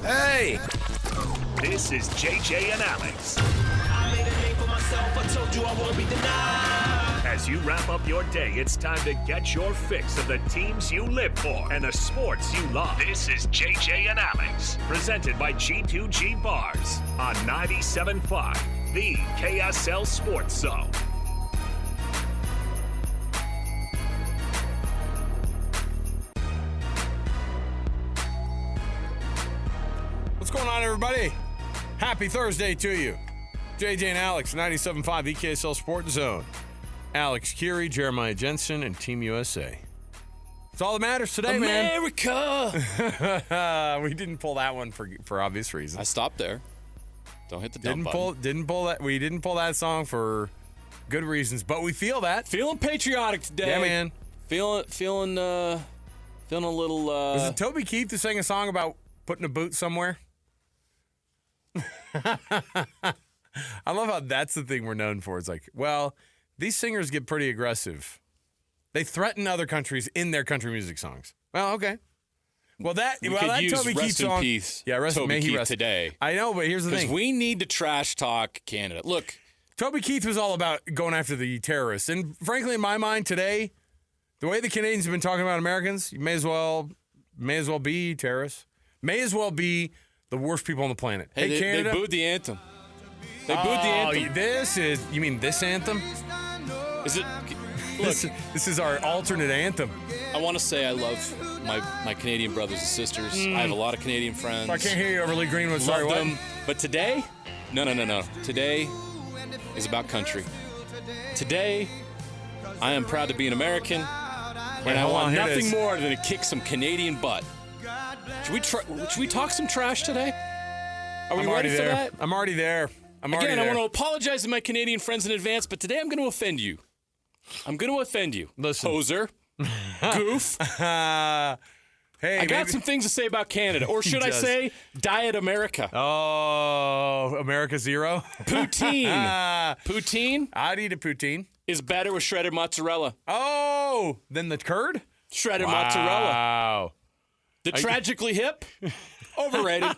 Hey! This is JJ and Alex. I made a name for myself. I told you I won't be denied. As you wrap up your day, it's time to get your fix of the teams you live for and the sports you love. This is JJ and Alex, presented by G2G Bars on 97.5, the KSL Sports Zone. What's going on, everybody? Happy Thursday to you. JJ and Alex, 97.5, the KSL Sports Zone. Alex Kirry, Jeremiah Jensen, and Team USA. It's all that matters today, America! man. We didn't pull that one for obvious reasons. I stopped there. Don't hit the dump button. Didn't pull that. We didn't pull that song for good reasons, but we feel that. Feeling patriotic today. Yeah, man. Feeling a little. Was it Toby Keith who sang a song about putting a boot somewhere? I love how that's the thing we're known for. It's like, well, these singers get pretty aggressive. They threaten other countries in their country music songs. Well, okay. Well, that We well, could that use Toby Keith rest in song. peace, Yeah, Toby may he Keith rest today. I know, but here's the Because thing. we need to trash talk Canada. Look, Toby Keith was all about going after the terrorists, and frankly, in my mind today, the way the Canadians have been talking about Americans, you may as well be terrorists. May as well be the worst people on the planet. hey, Canada. they booed the anthem. They booed the anthem. You mean this anthem? Is it? Look, This is our alternate anthem. I want to say I love my Canadian brothers and sisters. I have a lot of Canadian friends. I can't hear you, Overly Greenwood. Sorry, Love what? them. But today, no. Today is about country. Today, I am proud to be an American, and I hold want on, here it nothing is. more than to kick some Canadian butt. Should we talk some trash today? Are we I'm already ready for there. that? I'm already there. Again, I want to apologize to my Canadian friends in advance, but today I'm going to offend you. Listen. Hoser, goof. Hey, I got some things to say about Canada, or should I does. say, Diet America. Oh, America Zero. Poutine. Poutine I'd eat a poutine. is better with shredded mozzarella. Oh, then the curd. Shredded mozzarella. Wow. The tragically hip, overrated.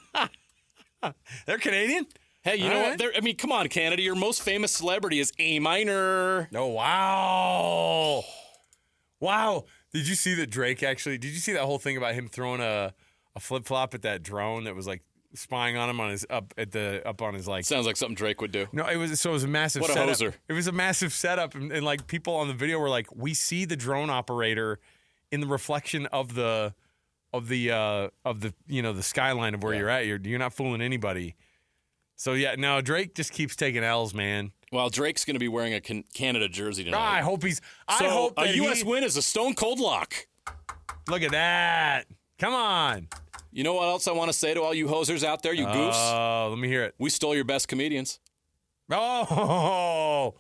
They're Canadian. Hey, you All know right. what? I mean, come on, Canada. Your most famous celebrity is A minor. Oh, wow. Wow. Did you see that Drake actually? Did you see that whole thing about him throwing a flip flop at that drone that was like spying on him on his up on his like? Sounds like something Drake would do. No, it was a massive What a setup. hoser. It was a massive setup, and like people on the video were like, we see the drone operator in the reflection of the the skyline of where you're at. You're not fooling anybody. So yeah, no, Drake just keeps taking L's, man. Well, Drake's going to be wearing a Canada jersey tonight. I hope he's. I So hope a that U.S. win is a stone cold lock. Look at that! Come on. You know what else I want to say to all you hosers out there, you goofs? Oh, let me hear it. We stole your best comedians. Oh,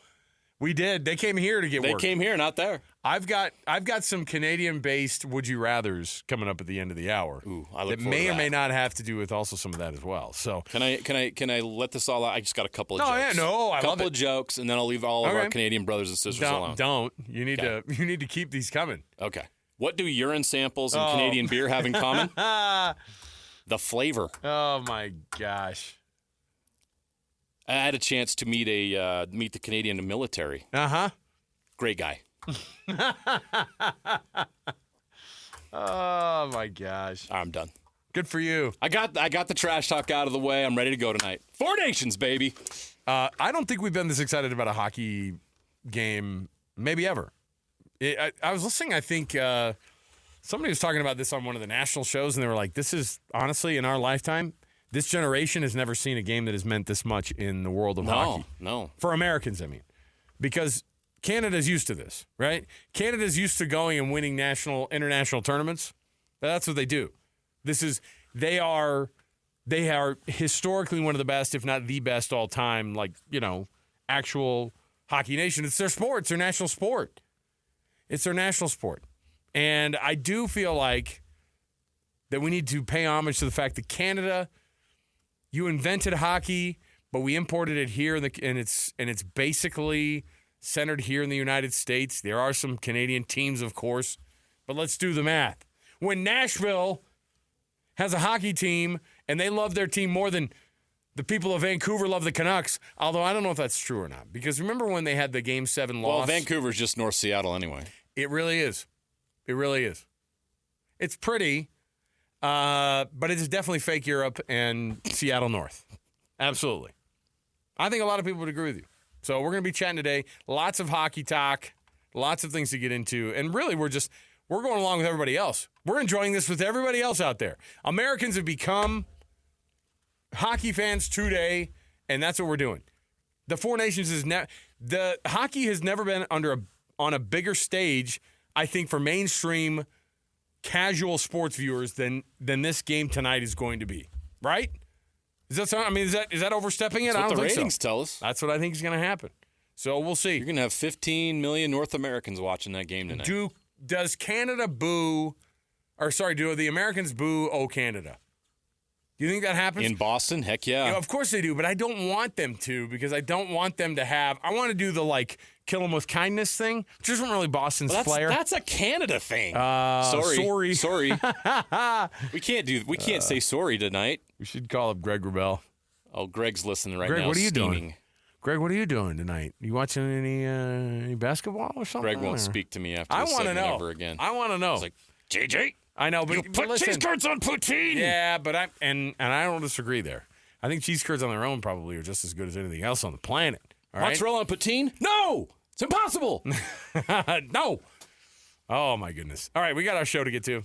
we did. They came here to get They work. came here, not there. I've got some Canadian-based would you rather's coming up at the end of the hour. Ooh, I look that forward may to or that. may not have to do with also some of that as well. So Can I let this all out? I just got a couple of No, jokes. yeah, no, I love couple it. of jokes, and then I'll leave all of our Okay. Canadian brothers and sisters alone. don't. You need to keep these coming. Okay. What do urine samples and Oh. Canadian beer have in common? The flavor. Oh my gosh. I had a chance to meet the Canadian military. Uh-huh. Great guy. Oh my gosh. I'm done. Good for you. I got the trash talk out of the way. I'm ready to go tonight. 4 Nations, baby. I don't think we've been this excited about a hockey game maybe ever. I was listening, I think somebody was talking about this on one of the national shows, and they were like, this is, honestly, in our lifetime, this generation has never seen a game that has meant this much in the world of hockey. No. For Americans, I mean. Because Canada's used to this, right? Canada's used to going and winning international tournaments. That's what they do. They are historically one of the best, if not the best all time, actual hockey nation. It's their sport. It's their national sport. It's their national sport. And I do feel like that we need to pay homage to the fact that Canada, you invented hockey, but we imported it here, and it's basically centered here in the United States. There are some Canadian teams, of course, but let's do the math. When Nashville has a hockey team And they love their team more than the people of Vancouver love the Canucks, although I don't know if that's true or not. Because remember when they had the Game 7 loss? Well, Vancouver's just North Seattle anyway. It really is. It really is. It's pretty, but it's definitely fake Europe and Seattle North. Absolutely. I think a lot of people would agree with you. So we're going to be chatting today. Lots of hockey talk, lots of things to get into. And really, we're going along with everybody else. We're enjoying this with everybody else out there. Americans have become hockey fans today, and that's what we're doing. The Four Nations the hockey has never been on a bigger stage, I think, for mainstream casual sports viewers than this game tonight is going to be. Right? Is that overstepping it? That's I what don't the think ratings so. tell us. That's what I think is going to happen. So we'll see. You're going to have 15 million North Americans watching that game tonight. Does Canada do the Americans boo Canada? Do you think that happens? In Boston? Heck yeah. Of course they do, but I don't want them to because I don't want them to have – I want to do the, kill them with kindness thing, which isn't really Boston's flair. That's a Canada thing. Sorry. We can't say sorry tonight. We should call up Greg Wrubell. Oh, Greg's listening right now. Greg, what are you steaming. doing? Greg, what are you doing tonight? You watching any basketball or something? Greg won't speak to me after this segment ever again. I want to know. He's like, JJ, I know, but you put cheese curds on poutine. Yeah, but I don't disagree there. I think cheese curds on their own probably are just as good as anything else on the planet. All right? Mozzarella on poutine? No, it's impossible. No. Oh my goodness. All right, we got our show to get to.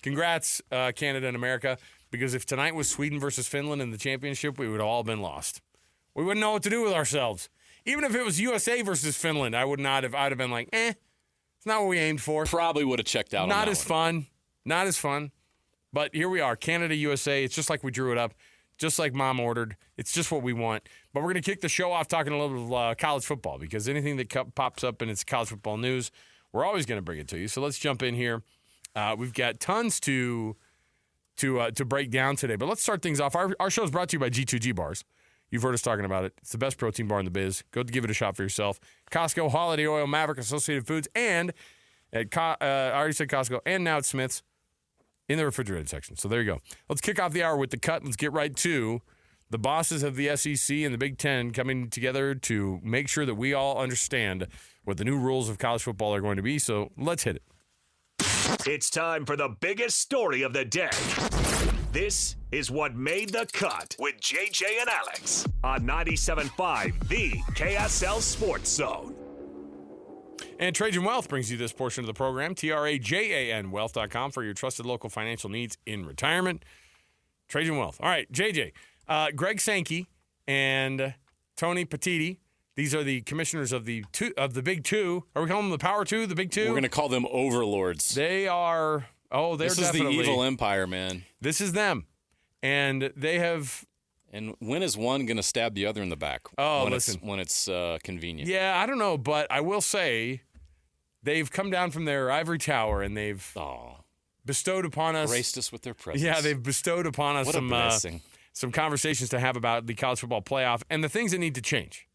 Congrats, Canada and America, because if tonight was Sweden versus Finland in the championship, we would have all been lost. We wouldn't know what to do with ourselves. Even if it was USA versus Finland, I'd have been like, it's not what we aimed for. Probably would have checked out. Not as fun. Not as fun. But here we are, Canada, USA. It's just like we drew it up, just like Mom ordered. It's just what we want. But we're going to kick the show off talking a little bit of college football because anything that pops up and it's college football news, we're always going to bring it to you. So let's jump in here. We've got tons to break down today. But let's start things off. Our show is brought to you by G2G Bars. You've heard us talking about it. It's the best protein bar in the biz. Go give it a shot for yourself. Costco, Holiday Oil, Maverick, Associated Foods, and I already said Costco, and now at Smith's in the refrigerated section. So there you go. Let's kick off the hour with the cut. Let's get right to the bosses of the SEC and the Big Ten coming together to make sure that we all understand what the new rules of college football are going to be. So let's hit it. It's time for the biggest story of the day. This is what made the cut with JJ and Alex on 97.5, the KSL Sports Zone. And Trajan Wealth brings you this portion of the program, TRAJAN Wealth.com for your trusted local financial needs in retirement. Trajan Wealth. All right, JJ. Greg Sankey and Tony Petitti. These are the commissioners of the Big Two. Are we calling them the Power Two, the Big Two? We're going to call them overlords. They are. Oh, they're definitely. This is the evil empire, man. This is them. And they have. And when is one going to stab the other in the back? Oh, when it's convenient. Yeah, I don't know, but I will say they've come down from their ivory tower and they've bestowed upon us. Graced us with their presence. Yeah, they've bestowed upon us some conversations to have about the college football playoff and the things that need to change.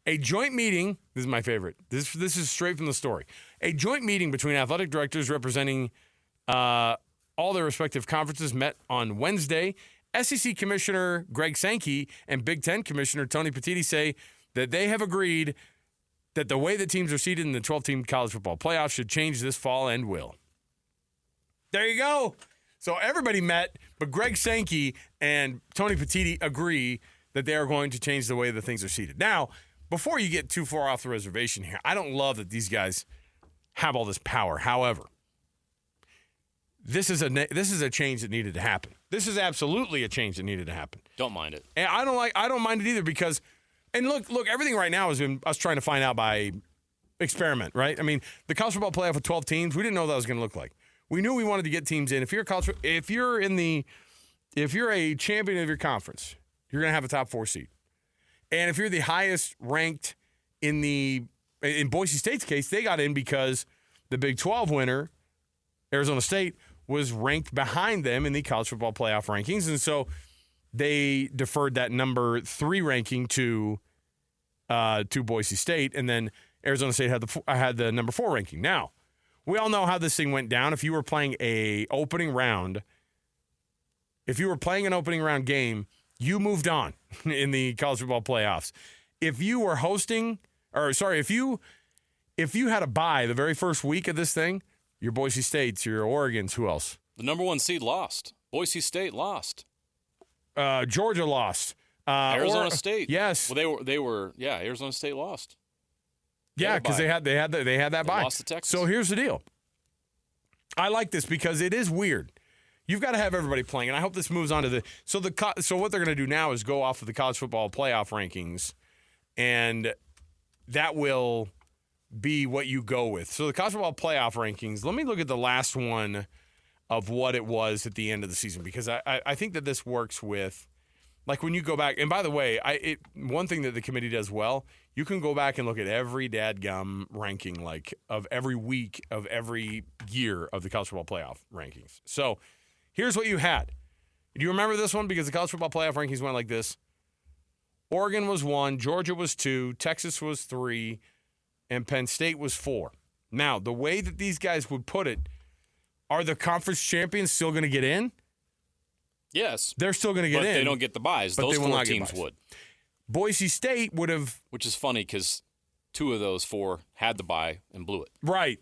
A joint meeting, this is my favorite. This is straight from the story. A joint meeting between athletic directors representing all their respective conferences met on Wednesday. SEC Commissioner Greg Sankey and Big Ten Commissioner Tony Petitti say that they have agreed that the way that teams are seeded in the 12-team college football playoff should change this fall and will. There you go. So everybody met, but Greg Sankey and Tony Petitti agree that they are going to change the way that things are seeded. Now, before you get too far off the reservation here, I don't love that these guys have all this power. However, this is a change that needed to happen. This is absolutely a change that needed to happen. Don't mind it. And I don't mind it either because, and look, everything right now is us trying to find out by experiment, right? I mean, the college football playoff with 12 teams, we didn't know what that was going to look like. We knew we wanted to get teams in. If you're a champion of your conference, you're going to have a top 4 seed. And if you're the highest ranked in Boise State's case, they got in because the Big 12 winner, Arizona State, was ranked behind them in the college football playoff rankings. And so they deferred that number 3 ranking to Boise State. And then Arizona State had the number 4 ranking. Now, we all know how this thing went down. If you were playing a opening round if you were playing an opening round game, you moved on in the college football playoffs. If you were hosting, if you had a bye the very first week of this thing, your Boise States, your Oregons, who else? The number 1 seed lost. Boise State lost. Georgia lost. Arizona State. Yes. Well, they were. Yeah, Arizona State lost. Yeah, because they had that bye. Lost to Texas. So here's the deal. I like this because it is weird. You've got to have everybody playing, and I hope this moves on to the. So what they're going to do now is go off of the college football playoff rankings, and that will be what you go with. So the college football playoff rankings. Let me look at the last one of what it was at the end of the season, because I think that this works with, like, when you go back. And by the way, one thing that the committee does well, you can go back and look at every dadgum ranking, like, of every week of every year of the college football playoff rankings. So here's what you had. Do you remember this one? Because the college football playoff rankings went like this. Oregon was 1, Georgia was 2, Texas was 3, and Penn State was 4. Now, the way that these guys would put it, are the conference champions still going to get in? Yes. They're still going to get in. But they don't get the buys. But Those they will 4 not get teams buys. would. Boise State would have. Which is funny because 2 of those 4 had the bye and blew it. Right.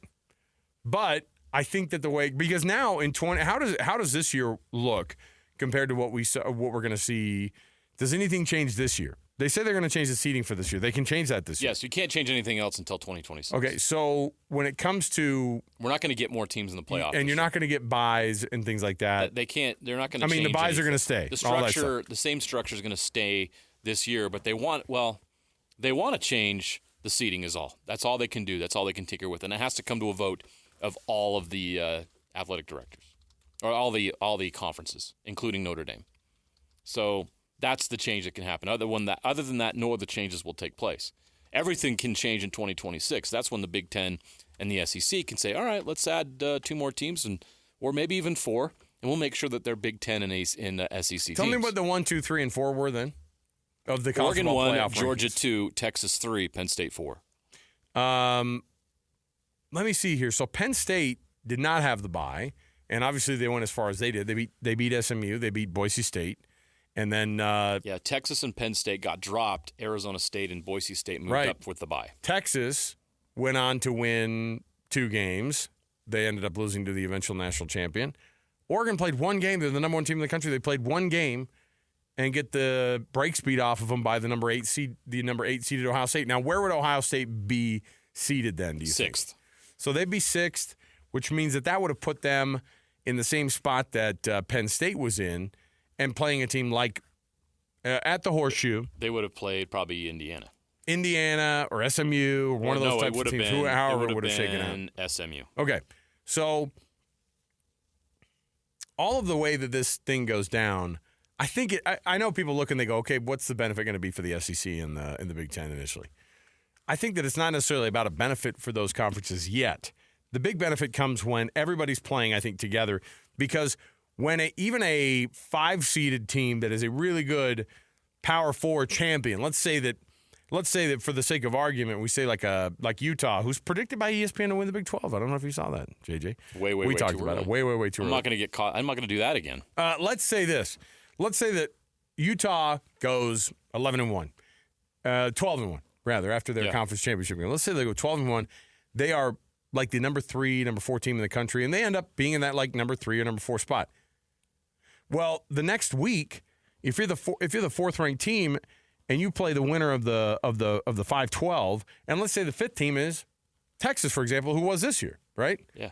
But I think that the way, because now in 20, how does this year look compared to what we're going to see? Does anything change this year? They say they're going to change the seeding for this year. They can change that this year. Yes, you can't change anything else until 2026. Okay, so when it comes to, we're not going to get more teams in the playoffs. and you're not going to get buys and things like that. They can't. They're not going to. I mean, the buys anything. are going to stay. The structure, the same structure is going to stay this year, but they want to change the seeding is all. That's all they can do. That's all they can tinker with, and it has to come to a vote of all of the athletic directors, or all the conferences, including Notre Dame. So that's the change that can happen. Other than that, no other changes will take place. Everything can change in 2026. That's when the Big Ten and the SEC can say, all right, let's add 2 more teams, or maybe even 4, and we'll make sure that they're Big Ten and SEC teams. Tell me what the 1, 2, 3, and 4 were then of the college Oregon football 1, playoff Georgia rankings. 2, Texas 3, Penn State 4. Let me see here. So Penn State did not have the bye, and obviously they went as far as they did. They beat SMU. They beat Boise State. And then Texas and Penn State got dropped. Arizona State and Boise State moved up with the bye. Texas went on to win 2 games. They ended up losing to the eventual national champion. Oregon played 1 game. They're the number 1 team in the country. They played 1 game and get the break speed off of them by the number 8 seeded Ohio State. Now, where would Ohio State be seeded then, do you think? 6th. So they'd be 6th, which means that would have put them in the same spot that Penn State was in, and playing a team like at the Horseshoe. They would have played probably Indiana or SMU or one of those types of teams, however it would have shaken out. SMU. Okay, so all of the way that this thing goes down, I think I know people look and they go, okay, what's the benefit going to be for the SEC and the Big Ten initially? I think that it's not necessarily about a benefit for those conferences yet. The big benefit comes when everybody's playing, I think, together, because when even a 5-seeded team that is a really good Power 4 champion, let's say that for the sake of argument, we say like Utah, who's predicted by ESPN to win the Big 12. I don't know if you saw that, JJ. We talked about it. Way too early. I'm not going to get caught. I'm not going to do that again. Let's say this. Let's say that Utah goes 11-1, 12-1 rather after their conference championship game. Let's say they go 12-1. They are like the number 3, number 4 team in the country, and they end up being in that like number 3 or number 4 spot. Well, the next week, if you're the 4th ranked team and you play the winner of the 5-12, and let's say the 5th team is Texas, for example, who was this year, right? Yeah.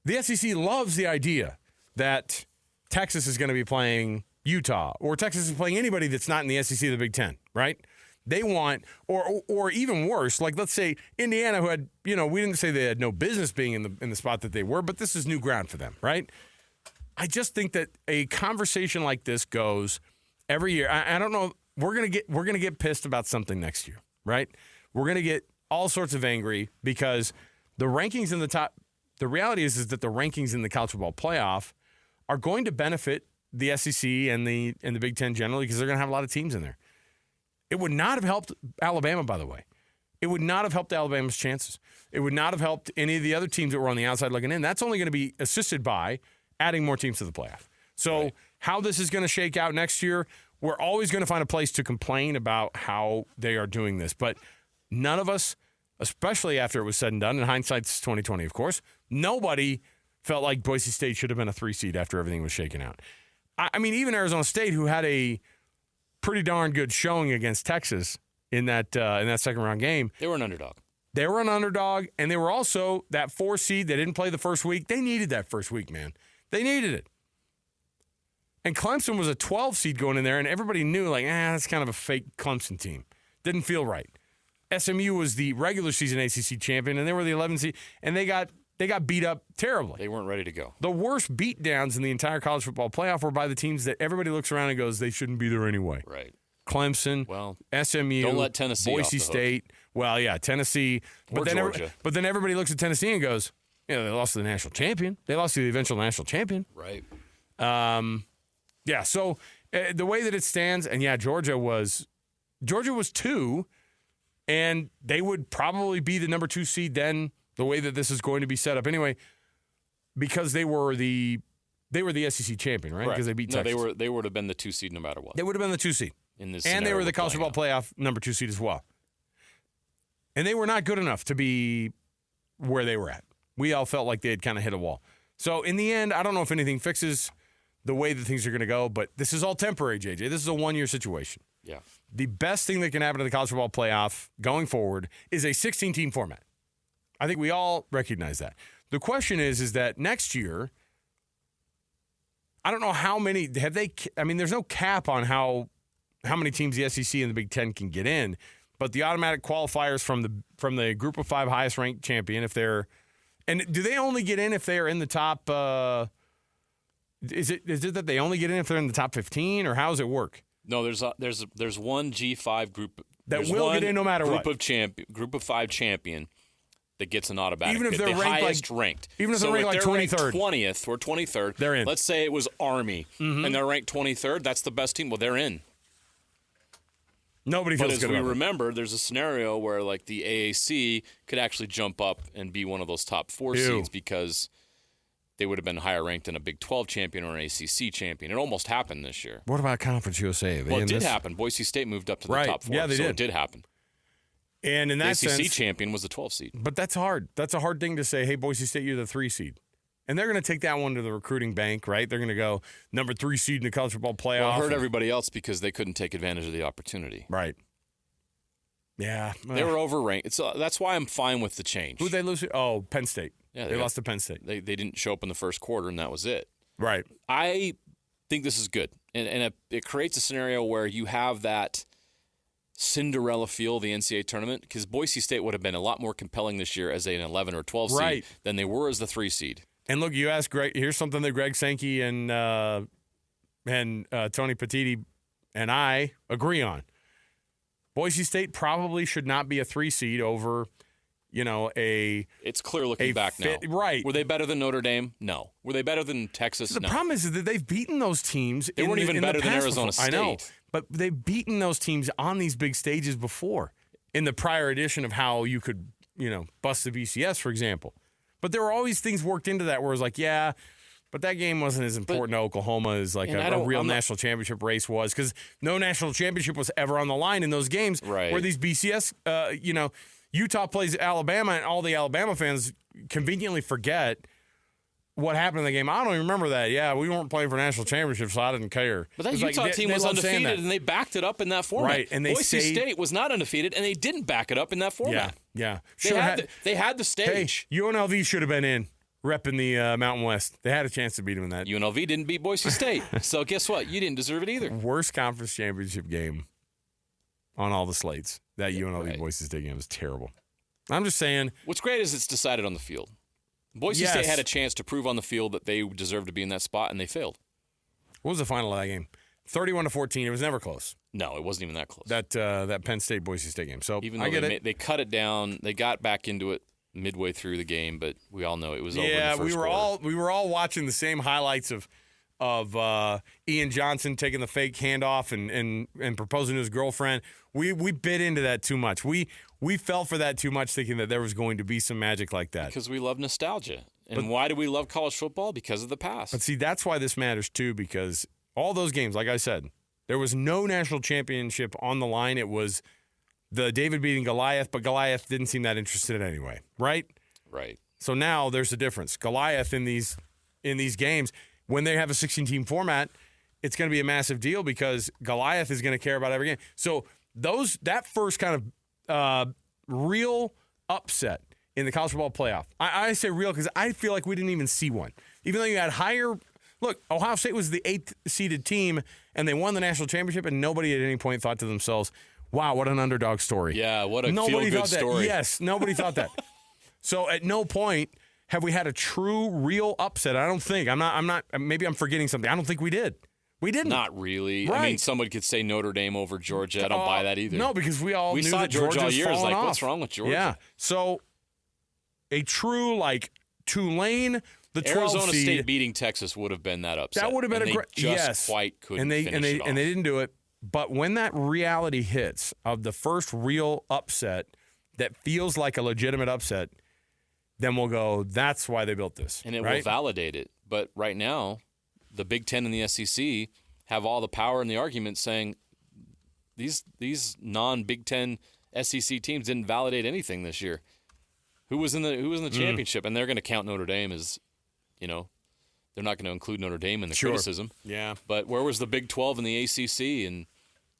The SEC loves the idea that Texas is going to be playing Utah, or Texas is playing anybody that's not in the SEC or the Big Ten, right? They want, or even worse, like let's say Indiana, who had, we didn't say they had no business being in the spot that they were, but this is new ground for them, right? I just think that a conversation like this goes every year. I don't know. We're gonna get pissed about something next year, right? We're gonna get all sorts of angry because the rankings in the top. The reality is that the rankings in the college football playoff are going to benefit the SEC and the Big Ten generally because they're going to have a lot of teams in there. It would not have helped Alabama, by the way. It would not have helped Alabama's chances. It would not have helped any of the other teams that were on the outside looking in. That's only going to be assisted by adding more teams to the playoff. So how this is going to shake out next year, we're always going to find a place to complain about how they are doing this. But none of us, especially after it was said and done, in hindsight's 2020, of course, nobody felt like Boise State should have been a 3 seed after everything was shaken out. I mean, even Arizona State, who had a pretty darn good showing against Texas in that second round game. They were an underdog. They were an underdog, and they were also that 4 seed. They didn't play the first week. They needed that first week, man. They needed it. And Clemson was a 12 seed going in there, and everybody knew, like, that's kind of a fake Clemson team. Didn't feel right. SMU was the regular season ACC champion, and they were the 11 seed, and they got beat up terribly. They weren't ready to go. The worst beatdowns in the entire college football playoff were by the teams that everybody looks around and goes, they shouldn't be there anyway. Right. Clemson, SMU, don't let Tennessee Boise State. Well, yeah, Tennessee. Or Georgia. But then everybody looks at Tennessee and goes, they lost to the national champion. They lost to the eventual national champion. Right. Yeah, so the way that it stands, and yeah, Georgia was 2, and they would probably be the number 2 seed then, the way that this is going to be set up anyway, because they were the SEC champion, right? Because they beat Texas. They would have been the 2 seed no matter what. They would have been the 2 seed. In this and they were the college football playoff number 2 seed as well. And they were not good enough to be where they were at. We all felt like they had kind of hit a wall. So in the end, I don't know if anything fixes the way that things are going to go, but this is all temporary, JJ. This is a 1-year situation. Yeah. The best thing that can happen to the college football playoff going forward is a 16-team format. I think we all recognize that. The question is that next year, I don't know how many have they. I mean, there's no cap on how many teams the SEC and the Big Ten can get in, but the automatic qualifiers from the Group of 5 highest ranked champion, if they're, and do they only get in if they are in the top? Is it that they only get in if they're in the top 15, or how does it work? No, there's one G5 group that will get in no matter what. Group of 5 champion that gets an automatic. Even if they're ranked. Even if they're ranked like 23rd. 20th or 23rd. They're in. Let's say it was Army, and they're ranked 23rd. That's the best team. Well, they're in. Nobody feels good about it. But as we remember, there's a scenario where like the AAC could actually jump up and be one of those top 4 seeds because they would have been higher ranked than a Big 12 champion or an ACC champion. It almost happened this year. What about Conference USA? Well, it did happen. Boise State moved up to the top 4. Yeah, they did. It did happen. And in that sense, the ACC champion was the 12 seed. But that's hard. That's a hard thing to say, hey, Boise State, you're the 3 seed. And they're going to take that one to the recruiting bank, right? They're going to go number 3 seed in the college football playoff. Well, it hurt everybody else because they couldn't take advantage of the opportunity. Right. Yeah. They were overranked. That's why I'm fine with the change. Who'd they lose to? Oh, Penn State. Yeah, they lost to Penn State. They didn't show up in the first quarter, and that was it. Right. I think this is good. And it creates a scenario where you have that Cinderella feel of the NCAA tournament, because Boise State would have been a lot more compelling this year as an 11 or 12 seed than they were as the 3 seed. And look, you asked Greg. Here's something that Greg Sankey and Tony Petitti and I agree on. Boise State probably should not be a 3 seed over, It's clear looking back now. Right. Were they better than Notre Dame? No. Were they better than Texas? So the no. problem is that they've beaten those teams. They weren't even better than Arizona State. I know, but they've beaten those teams on these big stages before. In the prior edition of how you could, bust the BCS, for example. But there were always things worked into that where it was like, yeah, but that game wasn't as important to Oklahoma as like a real national championship race was, because no national championship was ever on the line in those games where these BCS, Utah plays Alabama, and all the Alabama fans conveniently forget what happened in the game. I don't even remember that. Yeah, we weren't playing for national championship, so I didn't care. But that Utah team was undefeated, and they backed it up in that format. Right, and Boise State was not undefeated, and they didn't back it up in that format. Yeah. They had the stage. Hey, UNLV should have been in, repping the Mountain West. They had a chance to beat them in that. UNLV didn't beat Boise State, so guess what? You didn't deserve it either. Worst conference championship game on all the slates. That UNLV Boise State game was terrible. I'm just saying. What's great is it's decided on the field. Boise State had a chance to prove on the field that they deserved to be in that spot, and they failed. What was the final of that game? 31-14. It was never close. No, it wasn't even that close. That Penn State Boise State game. So even though they cut it down, they got back into it midway through the game, but we all know it was over in the first quarter. we were all watching the same highlights of Ian Johnson taking the fake handoff and proposing to his girlfriend. We bit into that too much. We fell for that too much, thinking that there was going to be some magic like that. Because we love nostalgia. And why do we love college football? Because of the past. But see, that's why this matters too, because all those games, like I said, there was no national championship on the line. It was the David beating Goliath, but Goliath didn't seem that interested anyway, right? Right. So now there's a difference. Goliath in these games, when they have a 16-team format, it's going to be a massive deal because Goliath is going to care about every game. So that first kind of real upset in the college football playoff. I say real because I feel like we didn't even see one. Even though you had higher – look, Ohio State was the 8th-seeded team, and they won the national championship, and nobody at any point thought to themselves, wow, what an underdog story. Yeah, what a feel-good story. Yes, nobody thought that. So at no point have we had a true, real upset. I don't think. I'm not – maybe I'm forgetting something. I don't think we did. We didn't. Not really. Right. I mean, somebody could say Notre Dame over Georgia. I don't buy that either. No, because we all knew saw that Georgia all Georgia's year. It's fallen like, off. what's wrong with Georgia? Yeah. So a true, like, Tulane, the 12 Arizona seed, State beating Texas would have been that upset. that would have been and a great – just quite couldn't finish it off. And they didn't do it. But when that reality hits of the first real upset that feels like a legitimate upset, then we'll go, that's why they built this. And it right? will validate it. But right now, the Big Ten and the SEC have all the power in the argument saying these non-Big Ten SEC teams didn't validate anything this year. Who was in the championship? And they're going to count Notre Dame as, they're not going to include Notre Dame in the criticism. Yeah. But where was the Big 12 and the ACC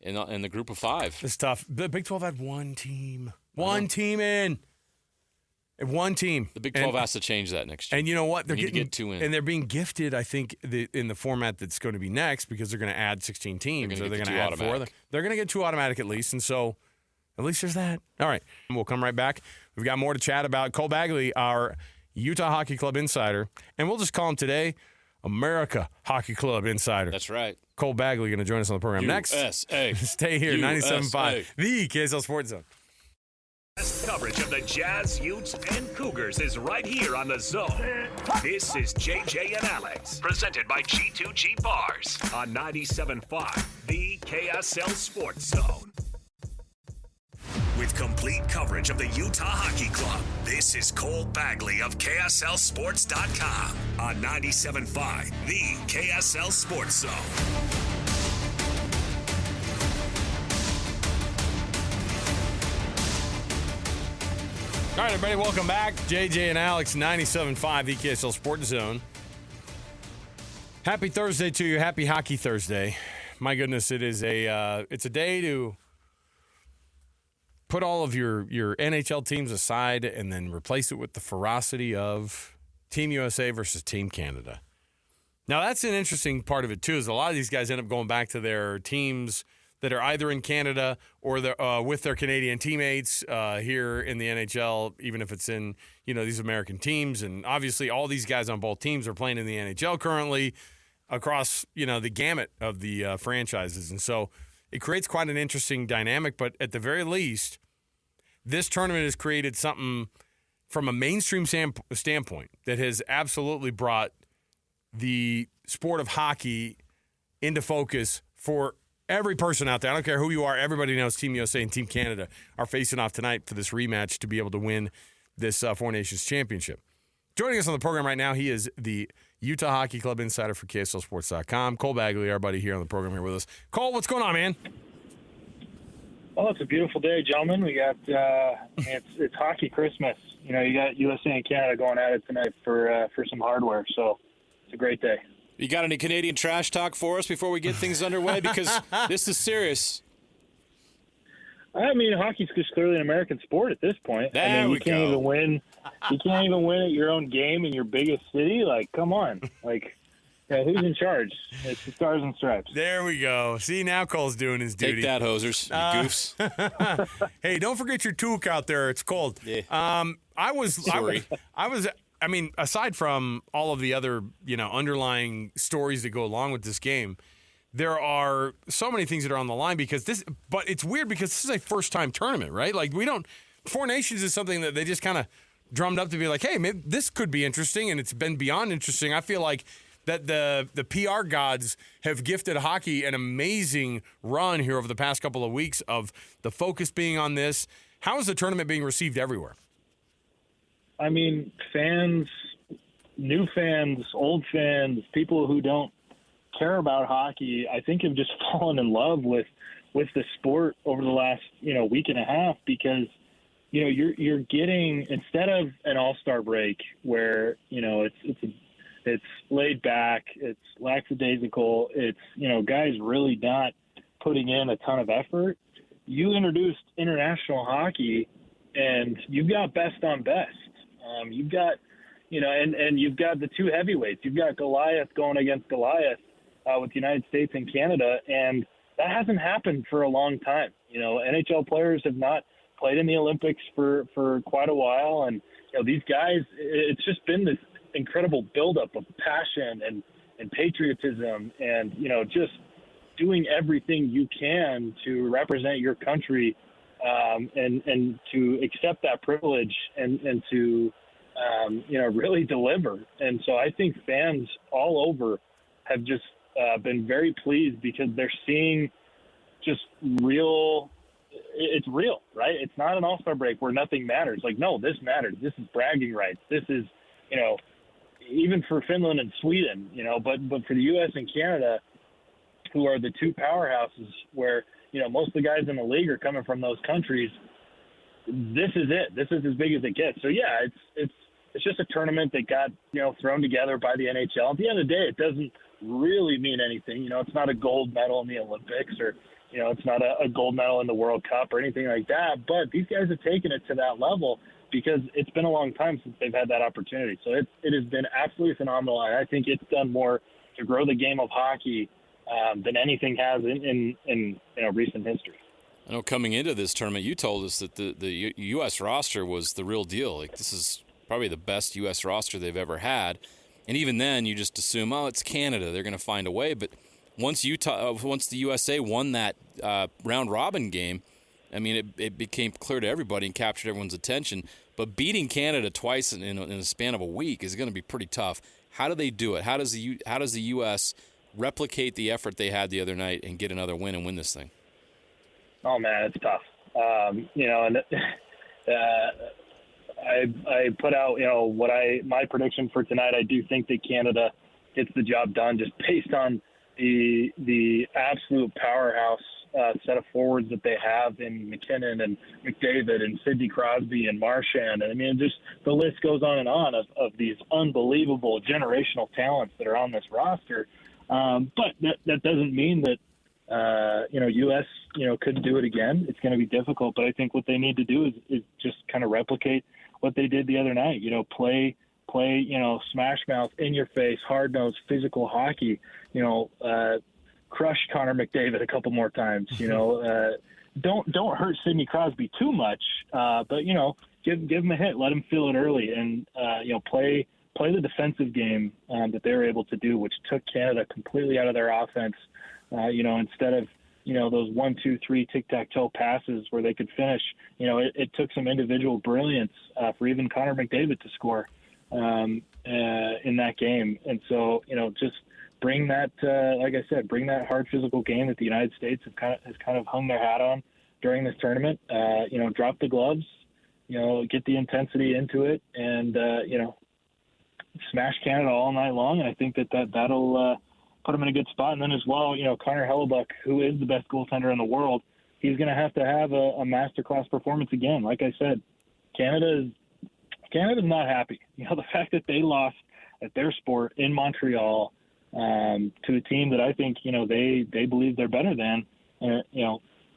and the group of 5? It's tough. The Big 12 had one team. One team in. One team. The Big 12 has to change that next year. And you know what? They're need to get 2 in. And they're being gifted, I think, in the format that's going to be next because they're going to add 16 teams. They're going to add 4. They're going to get 2 automatic at least. And so at least there's that. All right. We'll come right back. We've got more to chat about. Cole Bagley, our Utah Hockey Club insider. And we'll just call him today America Hockey Club insider. That's right. Cole Bagley going to join us on the program next. USA. Stay here, 97.5, the KSL Sports Zone. Best coverage of the Jazz, Utes, and Cougars is right here on the Zone. This is JJ and Alex, presented by G2G Bars on 97.5, the KSL Sports Zone. With complete coverage of the Utah Hockey Club, this is Cole Bagley of KSLSports.com on 97.5, the KSL Sports Zone. All right, everybody, welcome back. JJ and Alex, 97.5, the KSL Sports Zone. Happy Thursday to you. Happy Hockey Thursday. My goodness, it's a day to put all of your NHL teams aside and then replace it with the ferocity of Team USA versus Team Canada. Now, that's an interesting part of it, too, is a lot of these guys end up going back to their teams that are either in Canada or with their Canadian teammates here in the NHL, even if it's in, these American teams. And obviously all these guys on both teams are playing in the NHL currently across, the gamut of the franchises. And so it creates quite an interesting dynamic. But at the very least, this tournament has created something from a mainstream standpoint that has absolutely brought the sport of hockey into focus for every person out there. I don't care who you are. Everybody knows Team USA and Team Canada are facing off tonight for this rematch to be able to win this Four Nations Championship. Joining us on the program right now, he is the Utah Hockey Club insider for KSLSports.com. Cole Bagley, our buddy here on the program here with us. Cole, what's going on, man? Oh, it's a beautiful day, gentlemen. We got it's hockey Christmas. You got USA and Canada going at it tonight for some hardware. So it's a great day. You got any Canadian trash talk for us before we get things underway? Because this is serious. I mean, hockey's just clearly an American sport at this point. You can't even win. You can't even win at your own game in your biggest city. Like, come on. Like, who's in charge? It's the Stars and Stripes. There we go. See, now Cole's doing his duty. Take that, hosers. You goofs. Hey, don't forget your toque out there. It's cold. Yeah. I mean, aside from all of the other, underlying stories that go along with this game, there are so many things that are on the line but it's weird because this is a first-time tournament, right? Like, Four Nations is something that they just kind of drummed up to be like, hey, maybe this could be interesting, and it's been beyond interesting. I feel like that the PR gods have gifted hockey an amazing run here over the past couple of weeks of the focus being on this. How is the tournament being received everywhere? I mean, fans new fans, old fans, people who don't care about hockey, I think have just fallen in love with the sport over the last, week and a half, because, you're getting, instead of an all-star break where, it's laid back, it's lackadaisical, it's, guys really not putting in a ton of effort. You introduced international hockey, and you've got best on best. You've got, and you've got the two heavyweights. You've got Goliath going against Goliath with the United States and Canada, and that hasn't happened for a long time. NHL players have not played in the Olympics for quite a while, and these guys, it's just been this incredible buildup of passion and patriotism, and just doing everything you can to represent your country, and to accept that privilege and to really deliver. And so I think fans all over have just been very pleased, because they're seeing just real. It's real, right? It's not an all-star break where nothing matters. Like, no, this matters. This is bragging rights. This is, even for Finland and Sweden, but for the U.S. and Canada, who are the two powerhouses where, most of the guys in the league are coming from those countries, this is it. This is as big as it gets. So, yeah, it's just a tournament that got, thrown together by the NHL. At the end of the day, it doesn't really mean anything. It's not a gold medal in the Olympics, or, it's not a gold medal in the World Cup or anything like that. But these guys have taken it to that level because it's been a long time since they've had that opportunity. So it has been absolutely phenomenal. And I think it's done more to grow the game of hockey than anything has in recent history. I know coming into this tournament, you told us that the U.S. roster was the real deal. Like, this is probably the best U.S. roster they've ever had. And even then, you just assume, it's Canada. They're going to find a way. But once the USA won that round-robin game, I mean, it became clear to everybody and captured everyone's attention. But beating Canada twice in a span of a week is going to be pretty tough. How do they do it? How does the U.S. replicate the effort they had the other night and get another win and win this thing? Oh man, it's tough. I put out, my prediction for tonight. I do think that Canada gets the job done, just based on the absolute powerhouse set of forwards that they have in McKinnon and McDavid and Sidney Crosby and Marchand. And I mean, just the list goes on and on of these unbelievable generational talents that are on this roster. But that doesn't mean that, U.S., couldn't do it again. It's going to be difficult, but I think what they need to do is just kind of replicate what they did the other night, play, smash mouth, in your face, hard-nosed, physical hockey, crush Connor McDavid a couple more times, don't hurt Sidney Crosby too much, but, give him a hit, let him feel it early, and, play the defensive game that they were able to do, which took Canada completely out of their offense, instead of, those 1, 2, 3 tic-tac-toe passes where they could finish, it took some individual brilliance for even Connor McDavid to score in that game. And so, just bring that, like I said, bring that hard physical game that the United States has kind of hung their hat on during this tournament. Drop the gloves, get the intensity into it, and, smash Canada all night long. And I think that'll put them in a good spot. And then as well, Connor Hellebuck, who is the best goaltender in the world, he's going to have a masterclass performance again. Like I said, Canada's not happy. The fact that they lost at their sport in Montreal to a team that I think, they believe they're better than,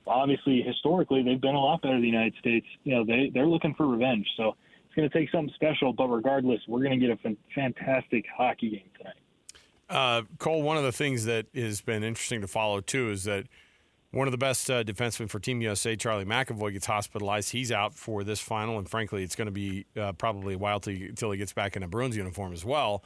obviously historically they've been a lot better than the United States. They're looking for revenge. So it's going to take something special, but regardless, we're going to get a fantastic hockey game tonight. Cole, one of the things that has been interesting to follow, too, is that one of the best defensemen for Team USA, Charlie McAvoy, gets hospitalized. He's out for this final, and frankly, it's going to be probably a while until he gets back in a Bruins uniform as well.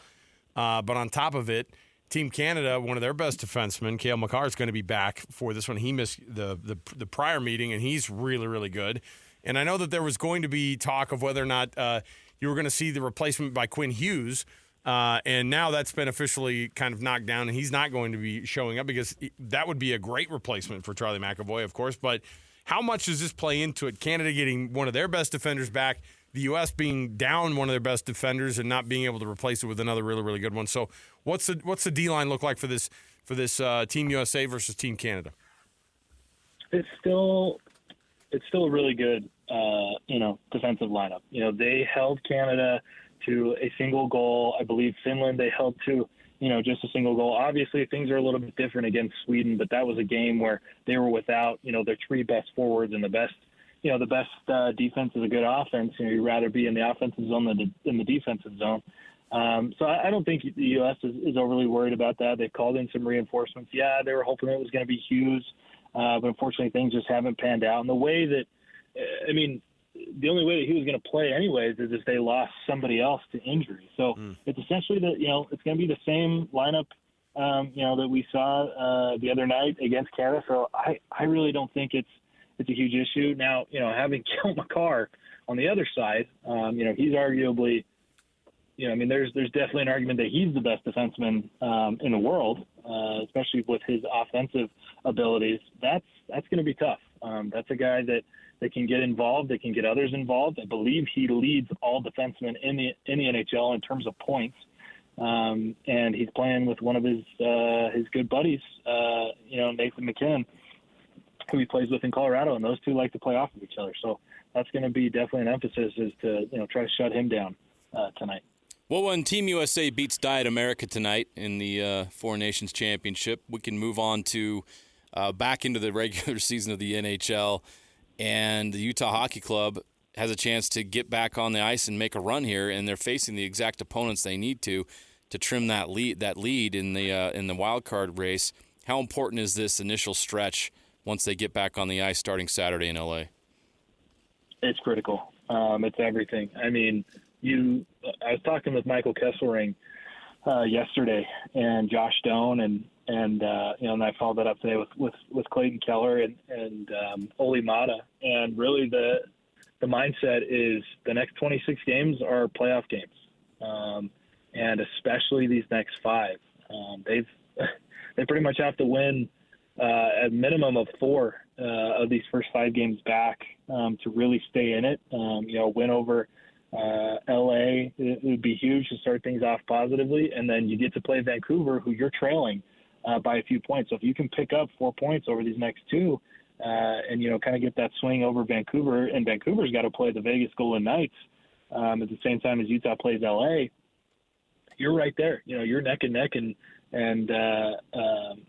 But on top of it, Team Canada, one of their best defensemen, Cale Makar, is going to be back for this one. He missed the prior meeting, and he's really, really good. And I know that there was going to be talk of whether or not you were going to see the replacement by Quinn Hughes. And now that's been officially kind of knocked down, and he's not going to be showing up because that would be a great replacement for Charlie McAvoy, of course. But how much does this play into it? Canada getting one of their best defenders back, the U.S. being down one of their best defenders and not being able to replace it with another really, really good one. So what's the D-line look like for this Team USA versus Team Canada? It's still a really good, defensive lineup. They held Canada to a single goal. I believe Finland they held to, just a single goal. Obviously, things are a little bit different against Sweden, but that was a game where they were without, their three best forwards, and the best defense is a good offense. You'd rather be in the offensive zone than in the defensive zone. So I don't think the U.S. is overly worried about that. They've called in some reinforcements. Yeah, they were hoping it was going to be Hughes, but unfortunately things just haven't panned out. And the way that, the only way that he was going to play anyways is if they lost somebody else to injury. So it's essentially it's going to be the same lineup, that we saw the other night against Canada. So I really don't think it's a huge issue. Now, having Kyle McCarr on the other side, he's arguably, there's definitely an argument that he's the best defenseman in the world, especially with his offensive abilities. That's going to be tough. That's a guy that can get involved, that can get others involved. I believe he leads all defensemen in the NHL in terms of points. And he's playing with one of his good buddies, Nathan McKinnon, who he plays with in Colorado, and those two like to play off of each other. So that's going to be definitely an emphasis, is to try to shut him down tonight. Well, when Team USA beats Diet America tonight in the Four Nations Championship, we can move on to back into the regular season of the NHL, and the Utah Hockey Club has a chance to get back on the ice and make a run here, and they're facing the exact opponents they need to trim that lead in the wild card race. How important is this initial stretch once they get back on the ice starting Saturday in LA? It's critical. It's everything. I was talking with Michael Kesselring yesterday, and Josh Stone, and I followed that up today with Clayton Keller and Ole Mata. And really the mindset is the next 26 games are playoff games, and especially these next 5. They pretty much have to win a minimum of 4 of these first 5 games back to really stay in it. Win over LA, it would be huge to start things off positively, and then you get to play Vancouver, who you're trailing by a few points. So if you can pick up 4 points over these next 2, and kind of get that swing over Vancouver, and Vancouver's got to play the Vegas Golden Knights at the same time as Utah plays LA, you're right there. You're neck and neck, and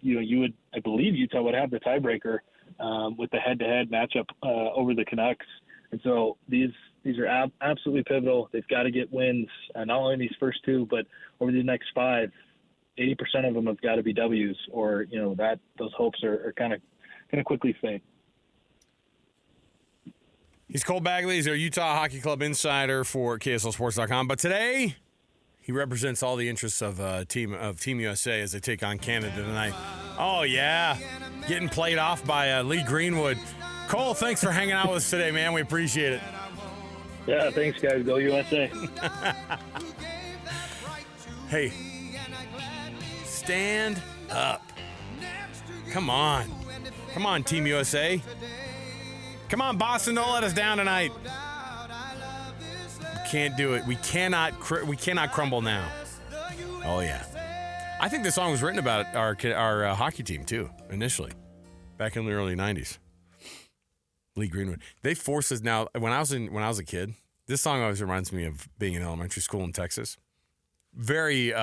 you would, I believe Utah would have the tiebreaker with the head-to-head matchup over the Canucks. And so these are absolutely pivotal. They've got to get wins, not only in these first 2, but over the next 5. 80% of them have got to be W's, or those hopes are kind of quickly fade. He's Cole Bagley. He's our Utah Hockey Club insider for KSLSports.com. But today, he represents all the interests of Team USA as they take on Canada tonight. Oh yeah, getting played off by Lee Greenwood. Cole, thanks for hanging out with us today, man. We appreciate it. Yeah, thanks, guys. Go USA. Hey, stand up. Come on, Team USA. Come on, Boston, don't let us down tonight. We can't do it. We cannot crumble now. Oh yeah. I think the song was written about our hockey team too, initially, back in the early '90s. Lee Greenwood. They forced us now. When I was a kid, this song always reminds me of being in elementary school in Texas. Very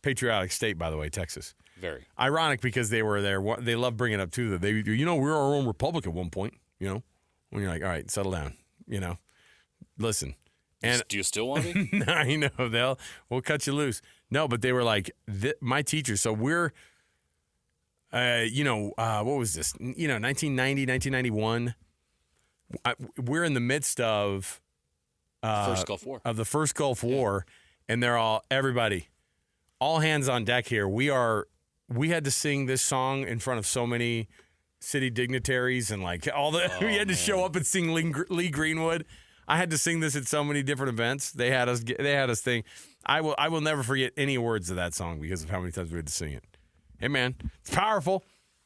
patriotic state, by the way, Texas. Very ironic because they were there. They love bringing it up too. That we were our own republic at one point. When you're like, all right, settle down. Listen. And do you still want to be? I know we'll cut you loose. No, but they were like my teachers. So we're, what was this? 1990, 1991. We're in the midst of first Gulf War. Of the first Gulf War, and they're everybody, all hands on deck here. We had to sing this song in front of so many city dignitaries and we had to show up and sing Lee Greenwood. I had to sing this at so many different events. They had us sing. I will never forget any words of that song because of how many times we had to sing it. Hey man, it's powerful,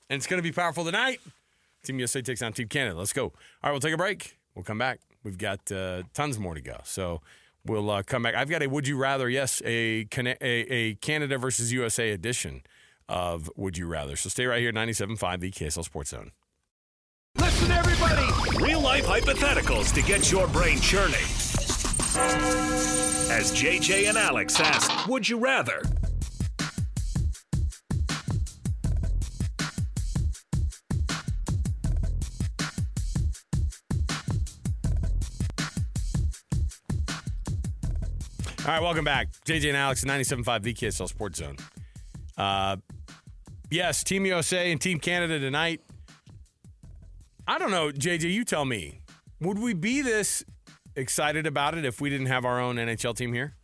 and it's going to be powerful tonight. Team USA takes on Team Canada. Let's go. All right, we'll take a break. We'll come back. We've got tons more to go. So we'll come back. I've got a Would You Rather, yes, a Canada versus USA edition of Would You Rather. So stay right here, 97.5, the KSL Sports Zone. Listen, everybody. Real-life hypotheticals to get your brain churning. As JJ and Alex ask, would you rather? All right, welcome back. JJ and Alex, 97.5, the KSL Sports Zone. Yes, Team USA and Team Canada tonight. I don't know, JJ, you tell me. Would we be this excited about it if we didn't have our own NHL team here?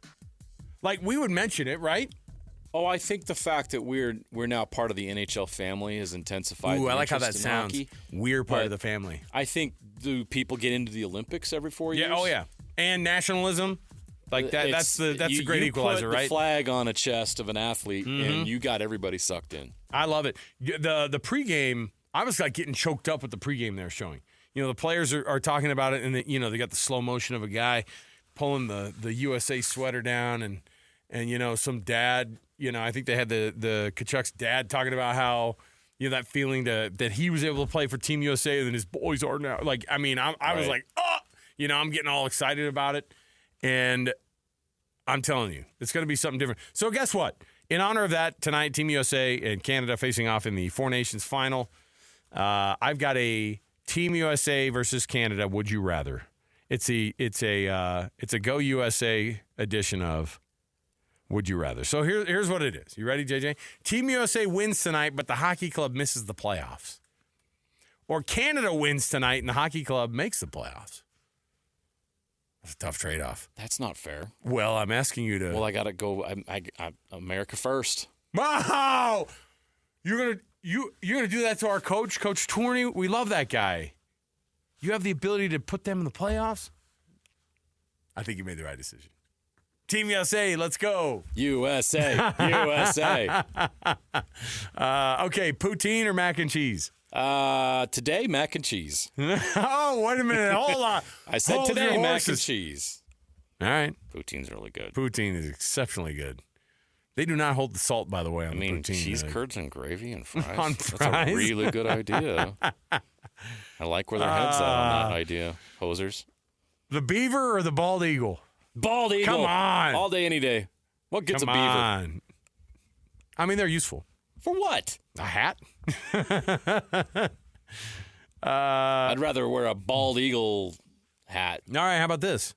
Like, we would mention it, right? Oh, I think the fact that we're now part of the NHL family has intensified. Ooh, the I like how that interest in sounds. hockey. We're part of the family. I think, do people get into the Olympics every 4 years? Yeah, oh yeah. And nationalism. Like that's a great equalizer, right? You put the flag on a chest of an athlete, and you got everybody sucked in. I love it. The pregame, I was like getting choked up with the pregame they're showing. You know, the players are talking about it, and they got the slow motion of a guy pulling the USA sweater down, and some dad. I think they had the Kachuk's dad talking about how that feeling that he was able to play for Team USA than his boys are now. Like, I mean, I was like, I'm getting all excited about it. And I'm telling you, it's going to be something different. So guess what? In honor of that, tonight, Team USA and Canada facing off in the Four Nations final. I've got a Team USA versus Canada. Would you rather? It's a Go USA edition of Would You Rather. So here's what it is. You ready, JJ? Team USA wins tonight, but the hockey club misses the playoffs. Or Canada wins tonight and the hockey club makes the playoffs. It's a tough trade-off. That's not fair. Well, I'm asking you to. Well, I got to go. I America first. Wow! You're gonna do that to our coach, Coach Tourney. We love that guy. You have the ability to put them in the playoffs. I think you made the right decision. Team USA, let's go. USA, USA. Okay, poutine or mac and cheese? Today, mac and cheese. Oh, wait a minute. Hold on. I said Hold today, your mac horses. and cheese. All right. Poutine's really good. Poutine is exceptionally good. They do not hold the salt, by the way, on the poutine. Cheese curds and gravy and fries. On That's fries? a really good idea. I like where their head's at on that idea. Posers. The beaver or the bald eagle? Bald eagle. Come on. All day, any day. What gets Come a beaver? on. I mean, they're useful. For what? A hat? I'd rather wear a bald eagle hat. All right, how about this?